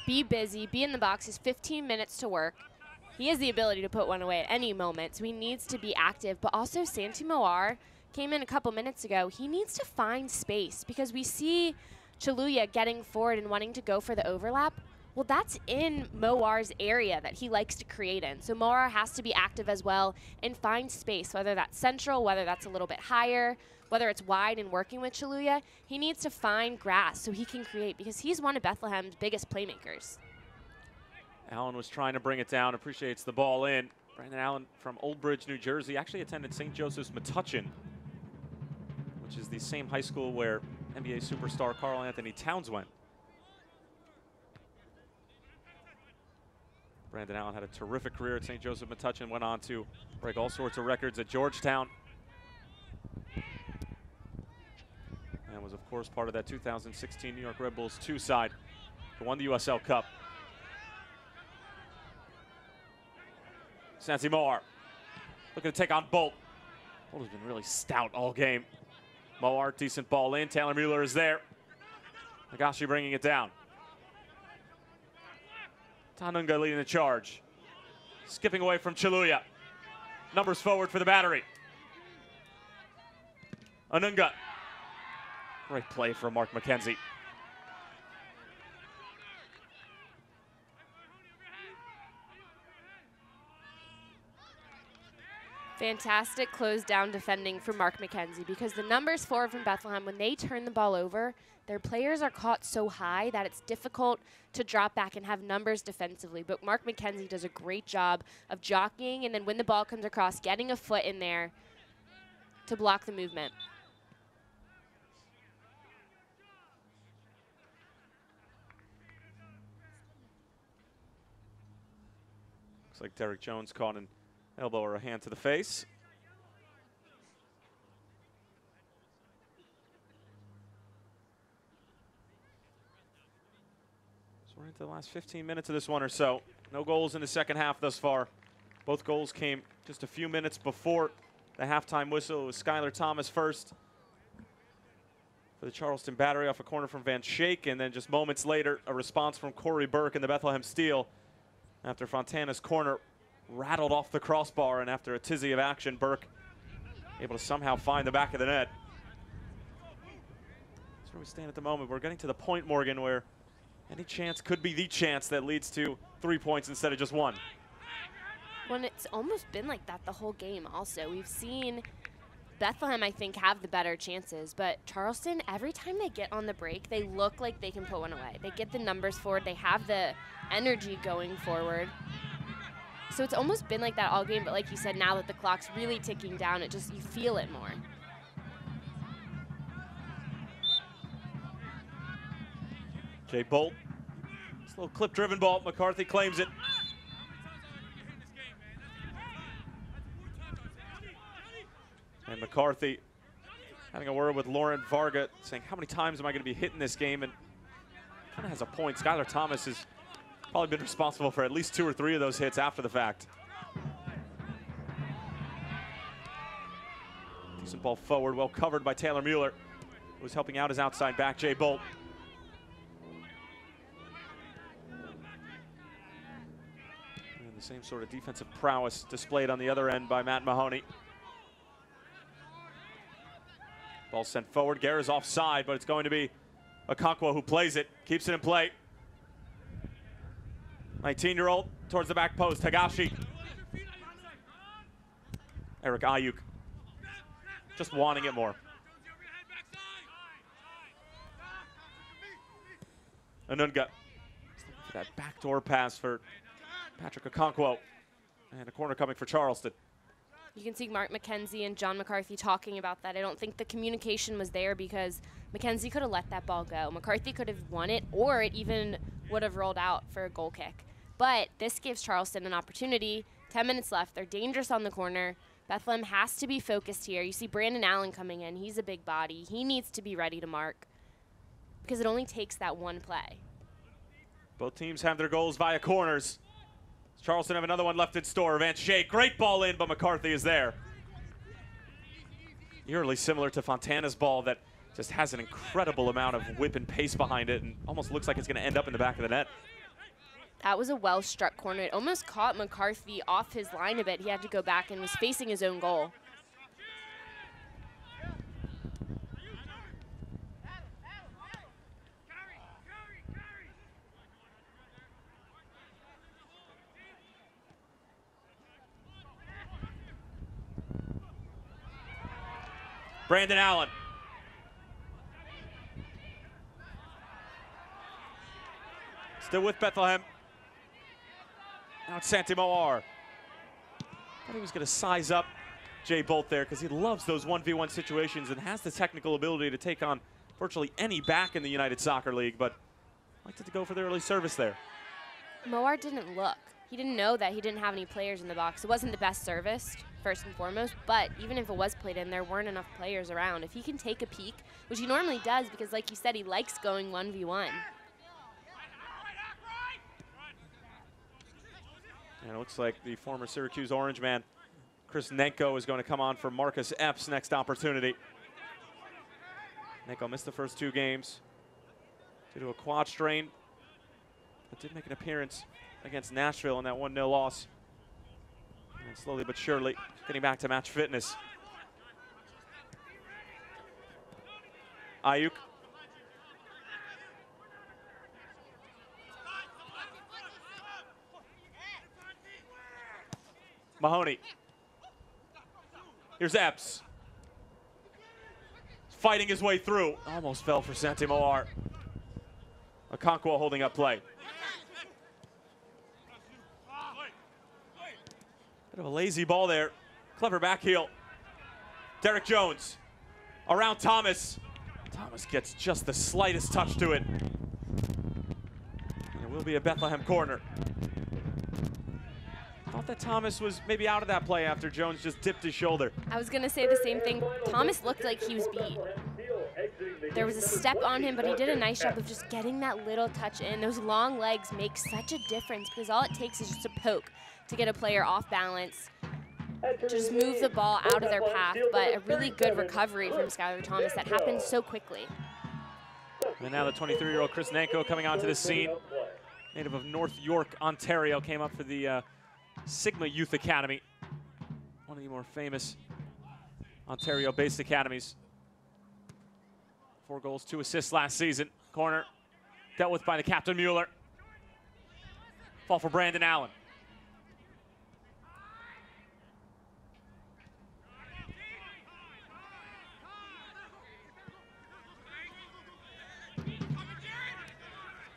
Be busy, be in the box. He has 15 minutes to work. He has the ability to put one away at any moment, so he needs to be active. But also, Santi Moar came in a couple minutes ago. He needs to find space, because we see Chiluya getting forward and wanting to go for the overlap. Well, that's in Moar's area that he likes to create in. So Moar has to be active as well and find space, whether that's central, whether that's a little bit higher, whether it's wide and working with Chiluya. He needs to find grass so he can create, because he's one of Bethlehem's biggest playmakers. Allen was trying to bring it down, appreciates the ball in. Brandon Allen from Old Bridge, New Jersey, actually attended St. Joseph's Metuchen, which is the same high school where NBA superstar Karl Anthony Towns went. Brandon Allen had a terrific career at St. Joseph Metuchen, went on to break all sorts of records at Georgetown. And was, of course, part of that 2016 New York Red Bulls 2 side who won the USL Cup. Santi Moar looking to take on Bolt. Bolt has been really stout all game. Moar, decent ball in. Taylor Mueller is there. Nagashi bringing it down. Tanunga leading the charge. Skipping away from Chiluya. Numbers forward for the Battery. Anunga. Great play from Mark McKenzie. Fantastic close down defending from Mark McKenzie, because the numbers forward from Bethlehem, when they turn the ball over, their players are caught so high that it's difficult to drop back and have numbers defensively. But Mark McKenzie does a great job of jockeying, and then when the ball comes across, getting a foot in there to block the movement. Looks like Derek Jones caught an elbow or a hand to the face. So we're into the last 15 minutes of this one or so. No goals in the second half thus far. Both goals came just a few minutes before the halftime whistle. It was Skylar Thomas first for the Charleston Battery off a corner from Van Schaik, and then just moments later, a response from Corey Burke in the Bethlehem Steel after Fontana's corner rattled off the crossbar, and after a tizzy of action, Burke able to somehow find the back of the net. That's where we stand at the moment. We're getting to the point, Morgan, where any chance could be the chance that leads to 3 points instead of just one. Well, it's almost been like that the whole game also. We've seen Bethlehem, I think, have the better chances, but Charleston, every time they get on the break, they look like they can put one away. They get the numbers forward. They have the energy going forward. So it's almost been like that all game, but like you said, now that the clock's really ticking down, it just, you feel it more. Jay Bolt, this little clip-driven ball, McCarthy claims it. And McCarthy having a word with Lauren Varga, saying, how many times am I going to be hitting this game? And kind of has a point. Skylar Thomas has probably been responsible for at least 2 or 3 of those hits after the fact. Decent ball forward, well covered by Taylor Mueller, who was helping out his outside back, Jay Bolt. And the same sort of defensive prowess displayed on the other end by Matt Mahoney. Ball sent forward. Guerra's offside, but it's going to be Okonkwo who plays it, keeps it in play. 19-year-old towards the back post. Higashi. Eric Ayuk just wanting it more. Anunga. That backdoor pass for Patrick Okonkwo. And a corner coming for Charleston. You can see Mark McKenzie and John McCarthy talking about that. I don't think the communication was there, because McKenzie could have let that ball go. McCarthy could have won it, or it even would have rolled out for a goal kick. But this gives Charleston an opportunity. 10 minutes left. They're dangerous on the corner. Bethlehem has to be focused here. You see Brandon Allen coming in. He's a big body. He needs to be ready to mark, because it only takes that one play. Both teams have their goals via corners. Charleston have another one left in store. Van Schaik, great ball in, but McCarthy is there. Eerily similar to Fontana's ball that just has an incredible amount of whip and pace behind it and almost looks like it's going to end up in the back of the net. That was a well-struck corner. It almost caught McCarthy off his line a bit. He had to go back and was facing his own goal. Brandon Allen. Still with Bethlehem. Now it's Santi Moar. Thought he was going to size up Jay Bolt there, because he loves those 1v1 situations and has the technical ability to take on virtually any back in the United Soccer League, but liked to go for the early service there. Moar didn't look. he didn't know that he didn't have any players in the box. It wasn't the best serviced, first and foremost, but even if it was played in, there weren't enough players around. If he can take a peek, which he normally does because like you said, he likes going 1v1. And it looks like the former Syracuse Orange man, Chris Nenko, is going to come on for Marcus Epps' next opportunity. Nenko missed the first 2 games due to a quad strain, but did make an appearance against Nashville in that 1-0 loss. And slowly but surely getting back to match fitness. Ayuk. Mahoney. Here's Epps. Fighting his way through. Almost fell for Santi-Moar. Okonkwo holding up play. Bit of a lazy ball there. Clever back heel. Derek Jones around Thomas. Thomas gets just the slightest touch to it. And it will be a Bethlehem corner. Thought that Thomas was maybe out of that play after Jones just dipped his shoulder. I was going to say the same thing. Thomas looked like he was beat. There was a step on him, but he did a nice job of just getting that little touch in. Those long legs make such a difference because all it takes is just a poke to get a player off balance, just move the ball out of their path, but a really good recovery from Skylar Thomas that happened so quickly. And now the 23-year-old Chris Nenko coming onto the scene. Native of North York, Ontario, came up for the Sigma Youth Academy, one of the more famous Ontario-based academies. 4 goals, 2 assists last season. Corner dealt with by the captain Mueller. Fall for Brandon Allen.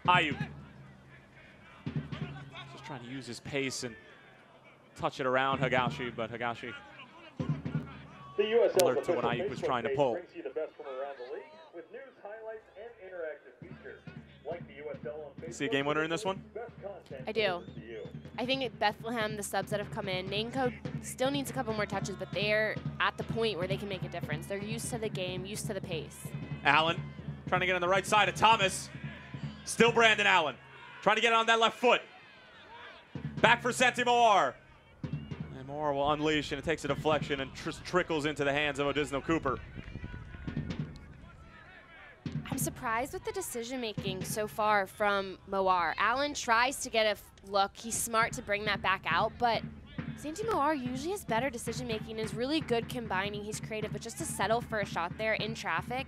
Ayuk. Just trying to use his pace and touch it around Higashi, but Higashi alert to what Ayuk was trying to pull. Brings you the best from around the league with news, highlights, and interactive features. Like the USL on Facebook. See a game winner in this one? I do. I think at Bethlehem, the subs that have come in, Nenko still needs a couple more touches, but they're at the point where they can make a difference. They're used to the game, used to the pace. Allen trying to get on the right side of Thomas. Still Brandon Allen trying to get on that left foot. Back for Santi-Moar. And Moore will unleash, and it takes a deflection and trickles into the hands of Odisno Cooper. I'm surprised with the decision-making so far from Moar. Allen tries to get a look. He's smart to bring that back out, but Santi-Moar usually has better decision-making, is really good combining. He's creative, but just to settle for a shot there in traffic,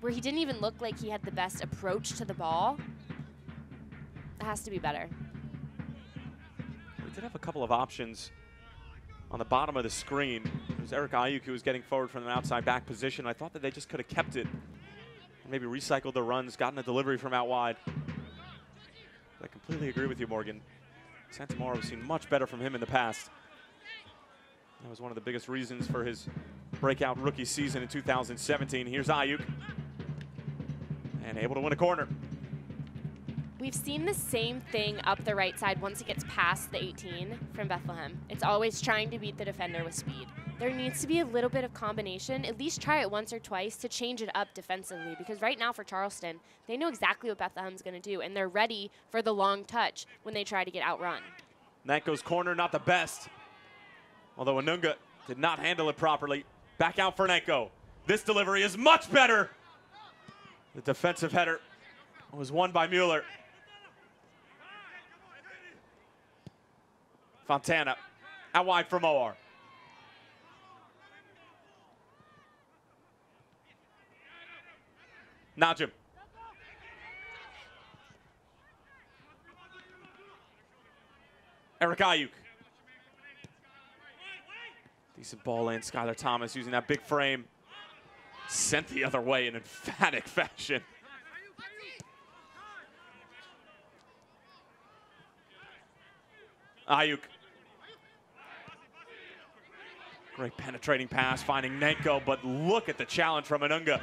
where he didn't even look like he had the best approach to the ball, it has to be better. We did have a couple of options on the bottom of the screen. It was Eric Ayuk who was getting forward from an outside back position. I thought that they just could have kept it and maybe recycled the runs, gotten a delivery from out wide. But I completely agree with you, Morgan. Santi-Moar has seen much better from him in the past. That was one of the biggest reasons for his breakout rookie season in 2017. Here's Ayuk. And able to win a corner. We've seen the same thing up the right side once it gets past the 18 from Bethlehem. It's always trying to beat the defender with speed. There needs to be a little bit of combination, at least try it once or twice to change it up defensively, because right now for Charleston, they know exactly what Bethlehem's going to do, and they're ready for the long touch when they try to get outrun. Nenko's corner, not the best. Although Anunga did not handle it properly. Back out for Nenko. This delivery is much better. The defensive header was won by Mueller. Fontana out wide for Moar. Najim. Eric Ayuk. Decent ball in. Skylar Thomas using that big frame. Sent the other way in emphatic fashion. Ayuk. Great penetrating pass, finding Nenko, but look at the challenge from Anunga.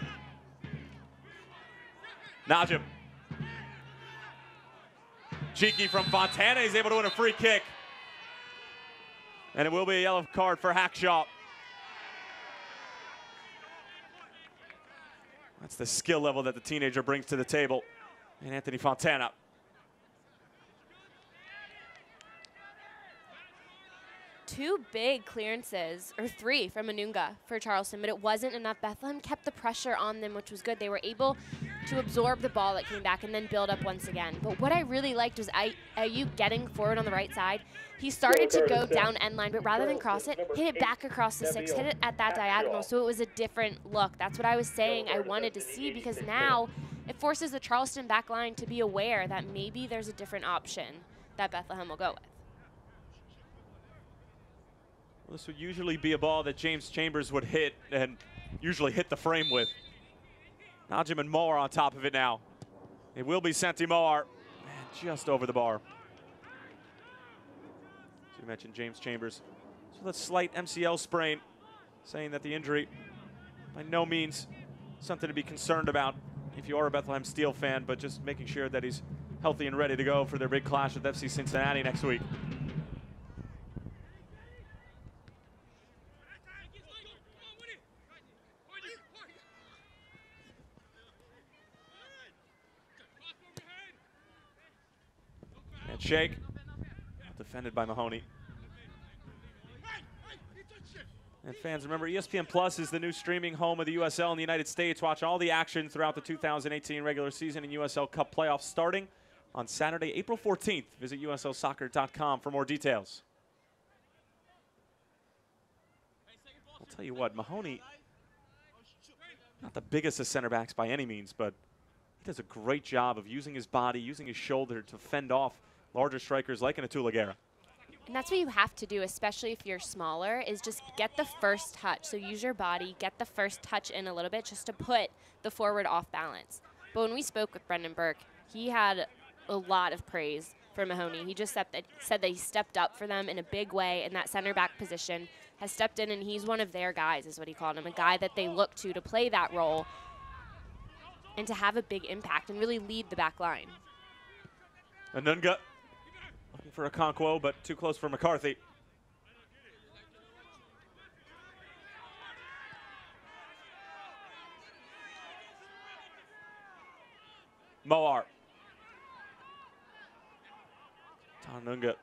Najim. Cheeky from Fontana. He's able to win a free kick. And it will be a yellow card for Hackshaw. That's the skill level that the teenager brings to the table. And Anthony Fontana. Two big clearances, or three from Anunga for Charleston, but it wasn't enough. Bethlehem kept the pressure on them, which was good. They were able to absorb the ball that came back and then build up once again. But what I really liked was Ayuk getting forward on the right side. He started to go down end line, but rather than cross it, hit it back across the 6, hit it at that diagonal, so it was a different look. That's what I was saying I wanted to see, because now it forces the Charleston back line to be aware that maybe there's a different option that Bethlehem will go with. Well, this would usually be a ball that James Chambers would hit and usually hit the frame with. Najim and Moore on top of it now. It will be Santi Moore, just over the bar. As you mentioned, James Chambers. So that slight MCL sprain, saying that the injury by no means something to be concerned about if you are a Bethlehem Steel fan, but just making sure that he's healthy and ready to go for their big clash with FC Cincinnati next week. And shake, defended by Mahoney. And fans, remember, ESPN Plus is the new streaming home of the USL in the United States. Watch all the action throughout the 2018 regular season and USL Cup playoffs starting on Saturday, April 14th. Visit uslsoccer.com for more details. I'll tell you what, Mahoney, not the biggest of center backs by any means, but he does a great job of using his body, using his shoulder to fend off larger strikers like an Atula Guerra. And that's what you have to do, especially if you're smaller, is just get the first touch. So use your body, get the first touch in a little bit just to put the forward off balance. But when we spoke with Brendan Burke, he had a lot of praise for Mahoney. He just said that he stepped up for them in a big way in that center back position, has stepped in, and he's one of their guys, is what he called him, a guy that they look to play that role and to have a big impact and really lead the back line. Anunga looking for a Okonkwo, but too close for McCarthy. Moar. Anunga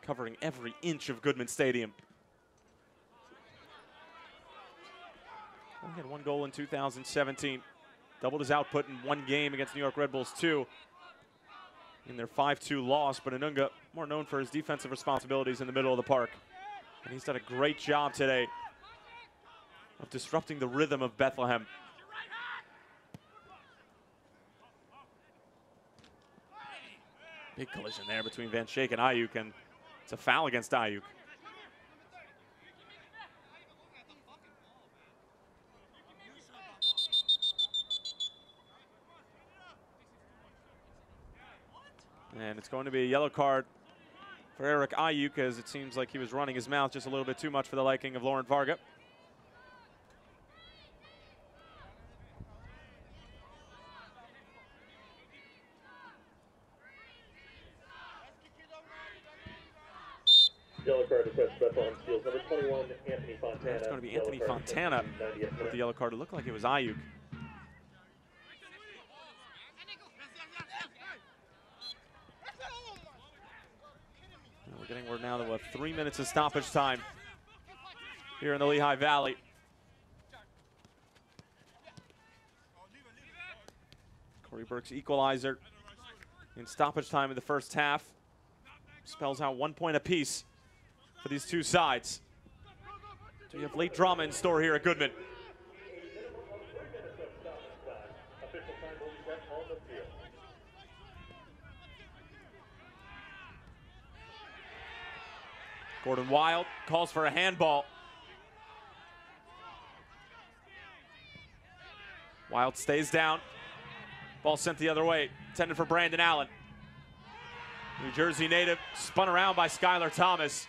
covering every inch of Goodman Stadium. Only had one goal in 2017. Doubled his output in one game against New York Red Bulls 2 in their 5-2 loss, but Anunga more known for his defensive responsibilities in the middle of the park. And he's done a great job today of disrupting the rhythm of Bethlehem. Big collision there between Van Schaik and Ayuk, and it's a foul against Ayuk. And it's going to be a yellow card for Eric Ayuk, as it seems like he was running his mouth just a little bit too much for the liking of Lauren Varga. Yellow card assessed Bethlehem Steel's number 21, Anthony Fontana. That's going to be Anthony Fontana with the yellow card. It looked like it was Ayuk. We're getting word now that we'll have 3 minutes of stoppage time here in the Lehigh Valley. Corey Burke's equalizer in stoppage time in the first half spells out 1 point apiece for these two sides. So you have late drama in store here at Goodman. Gordon Wild calls for a handball. Wild stays down. Ball sent the other way, intended for Brandon Allen. New Jersey native spun around by Skylar Thomas.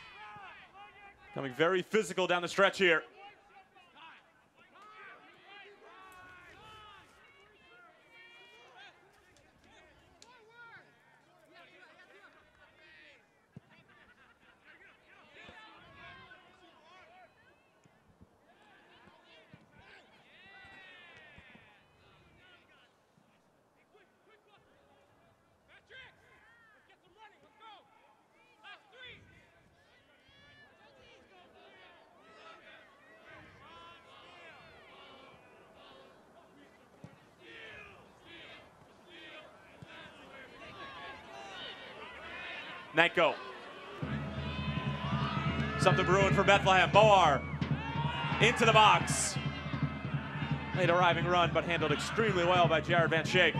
Coming very physical down the stretch here. Nyko. Something brewing for Bethlehem. Moar into the box. Late arriving run, but handled extremely well by Jared Van Schaik.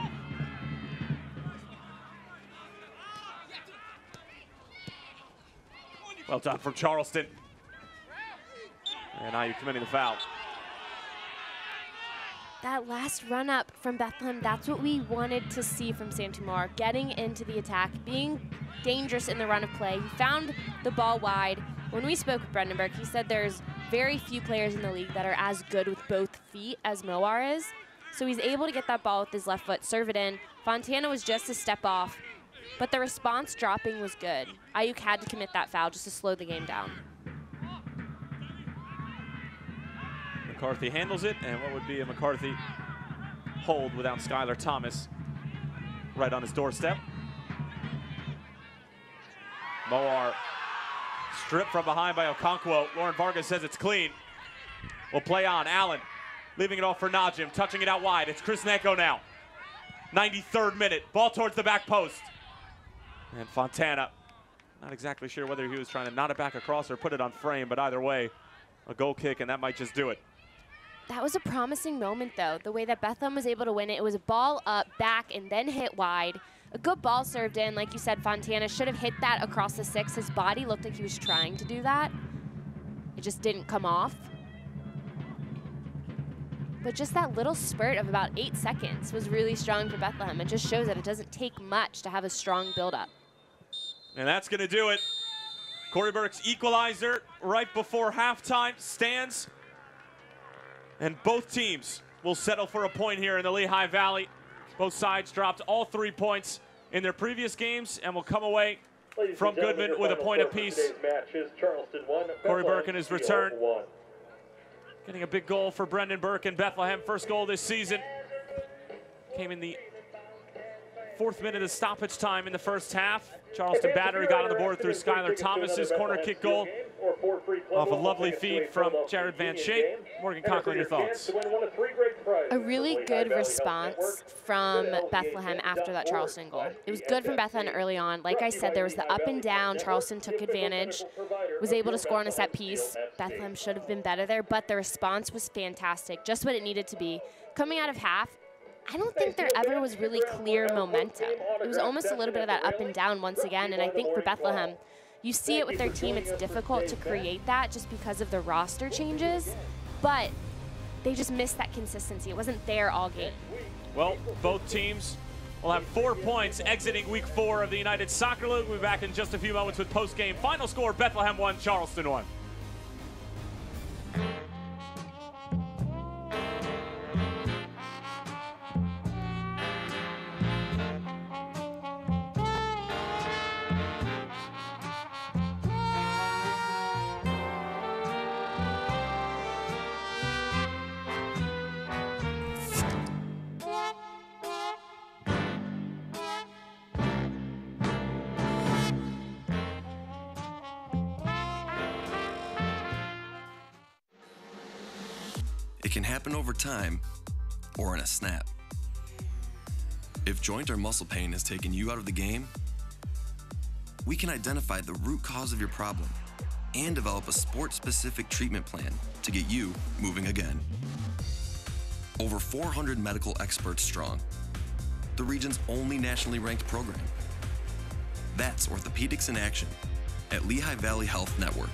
Well done from Charleston. And now you're committing the foul. That last run up from Bethlehem, that's what we wanted to see from Santumar. Getting into the attack, being dangerous in the run of play. He found the ball wide. When we spoke with Brendan Burke, he said there's very few players in the league that are as good with both feet as Moar is. So he's able to get that ball with his left foot, serve it in. Fontana was just a step off, but the response dropping was good. Ayuk had to commit that foul just to slow the game down. McCarthy handles it, and what would be a McCarthy hold without Skylar Thomas right on his doorstep. Moar stripped from behind by Okonkwo. Lauren Vargas says it's clean. We'll play on. Allen leaving it off for Najim, touching it out wide. It's Chris Nyko now. 93rd minute. Ball towards the back post. And Fontana, not exactly sure whether he was trying to knot it back across or put it on frame, but either way, a goal kick, and that might just do it. That was a promising moment, though. The way that Bethlehem was able to win it, it was a ball up, back, and then hit wide. A good ball served in. Like you said, Fontana should have hit that across the 6. His body looked like he was trying to do that. It just didn't come off. But just that little spurt of about 8 seconds was really strong for Bethlehem. It just shows that it doesn't take much to have a strong build-up. And that's going to do it. Corey Burke's equalizer right before halftime stands. And both teams will settle for a point here in the Lehigh Valley. Both sides dropped all 3 points in their previous games and will come away from Goodman with a point apiece. Corey Burke in his return. Getting a big goal for Brendan Burke in Bethlehem. First goal this season. Came in the 4th minute of stoppage time in the first half. Charleston Battery got on the board through Skylar Thomas's corner kick goal off a lovely feed from Jared Van Schaik. Morgan Conklin, your thoughts? A really good response from Bethlehem after that Charleston goal. It was good from Bethlehem early on. Like I said, there was the up and down. Charleston took advantage, was able to score on a set piece. Bethlehem should have been better there, but the response was fantastic, just what it needed to be. Coming out of half, I don't think there ever was really clear momentum. It was almost a little bit of that up and down once again, and I think for Bethlehem, you see it with their team, it's difficult to create that just because of the roster changes, but they just missed that consistency. It wasn't there all game. Well, both teams will have 4 points exiting week 4 of the United Soccer League. We'll be back in just a few moments with post-game final score, Bethlehem 1, Charleston 1. It can happen over time or in a snap. If joint or muscle pain has taken you out of the game, we can identify the root cause of your problem and develop a sport-specific treatment plan to get you moving again. Over 400 medical experts strong, the region's only nationally ranked program. That's Orthopedics in Action at Lehigh Valley Health Network.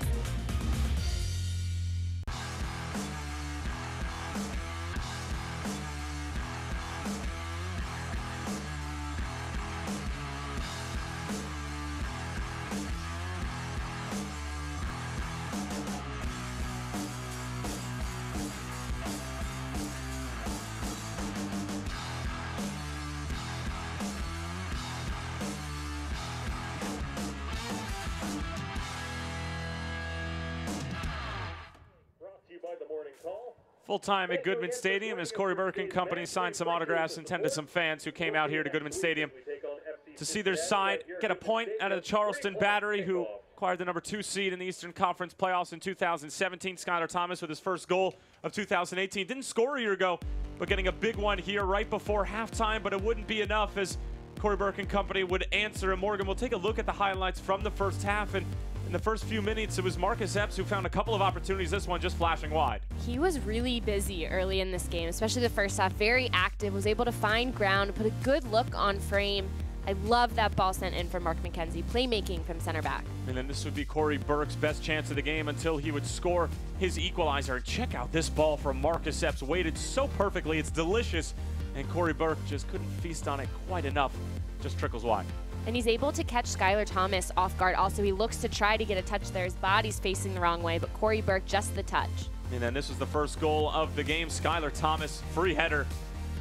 Full time at Goodman Stadium as Corey Burke and company signed some autographs and tended some fans who came out here to Goodman Stadium to see their side get a point out of the Charleston Battery, who acquired the number 2 seed in the Eastern Conference playoffs in 2017. Skylar Thomas with his first goal of 2018. Didn't score a year ago, but getting a big one here right before halftime, but it wouldn't be enough as Corey Burke and company would answer. And Morgan, we'll take a look at the highlights from the first half. And in the first few minutes, it was Marcus Epps who found a couple of opportunities, this one just flashing wide. He was really busy early in this game, especially the first half. Very active, was able to find ground, put a good look on frame. I love that ball sent in from Mark McKenzie, playmaking from center back. And then this would be Corey Burke's best chance of the game until he would score his equalizer. And check out this ball from Marcus Epps, weighted so perfectly, it's delicious. And Corey Burke just couldn't feast on it quite enough, just trickles wide. And he's able to catch Skylar Thomas off guard. Also, he looks to try to get a touch there. His body's facing the wrong way, but Corey Burke just the touch. And then this was the first goal of the game. Skylar Thomas, free header.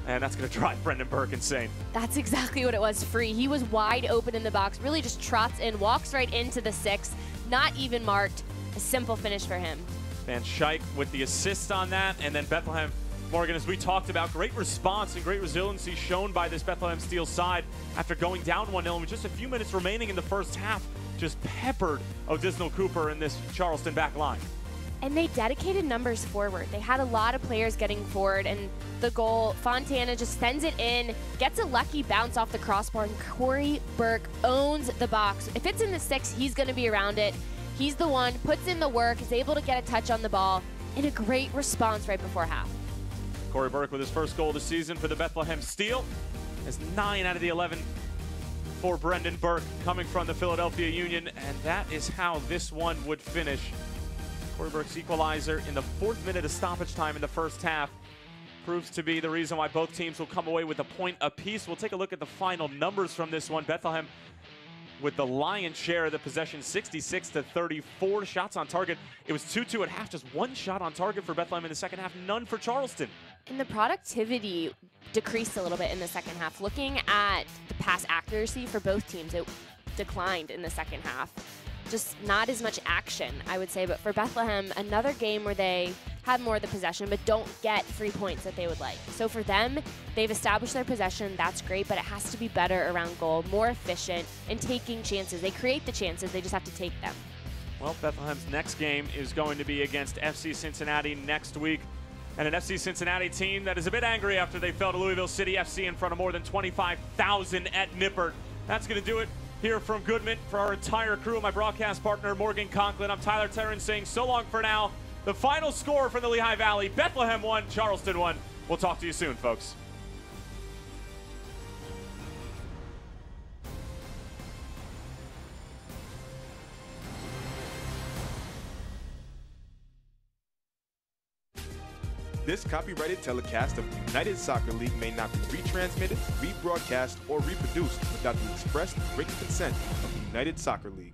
And that's going to drive Brendan Burke insane. That's exactly what it was, free. He was wide open in the box, really just trots in, walks right into the 6, not even marked. A simple finish for him. Van Schaik with the assist on that, and then Bethlehem. Morgan, as we talked about, great response and great resiliency shown by this Bethlehem Steel side after going down 1-0 with just a few minutes remaining in the first half, just peppered Odisnell Cooper in this Charleston back line. And they dedicated numbers forward. They had a lot of players getting forward, and the goal, Fontana just sends it in, gets a lucky bounce off the crossbar, and Corey Burke owns the box. If it's in the 6, he's going to be around it. He's the one, puts in the work, is able to get a touch on the ball, and a great response right before half. Corey Burke with his first goal of the season for the Bethlehem Steel. Has 9 out of the 11 for Brendan Burke coming from the Philadelphia Union, and that is how this one would finish. Corey Burke's equalizer in the 4th minute of stoppage time in the first half proves to be the reason why both teams will come away with a point apiece. We'll take a look at the final numbers from this one. Bethlehem with the lion's share of the possession, 66-34 shots on target. It was 2-2 at half, just 1 shot on target for Bethlehem in the second half, none for Charleston. And the productivity decreased a little bit in the second half. Looking at the pass accuracy for both teams, it declined in the second half. Just not as much action, I would say. But for Bethlehem, another game where they have more of the possession but don't get 3 points that they would like. So for them, they've established their possession. That's great, but it has to be better around goal, more efficient, and taking chances. They create the chances. They just have to take them. Well, Bethlehem's next game is going to be against FC Cincinnati next week. And an FC Cincinnati team that is a bit angry after they fell to Louisville City FC in front of more than 25,000 at Nippert. That's going to do it here from Goodman. For our entire crew, my broadcast partner, Morgan Conklin, I'm Tyler Terran saying so long for now. The final score for the Lehigh Valley, Bethlehem 1, Charleston 1. We'll talk to you soon, folks. This copyrighted telecast of the United Soccer League may not be retransmitted, rebroadcast, or reproduced without the express written consent of the United Soccer League.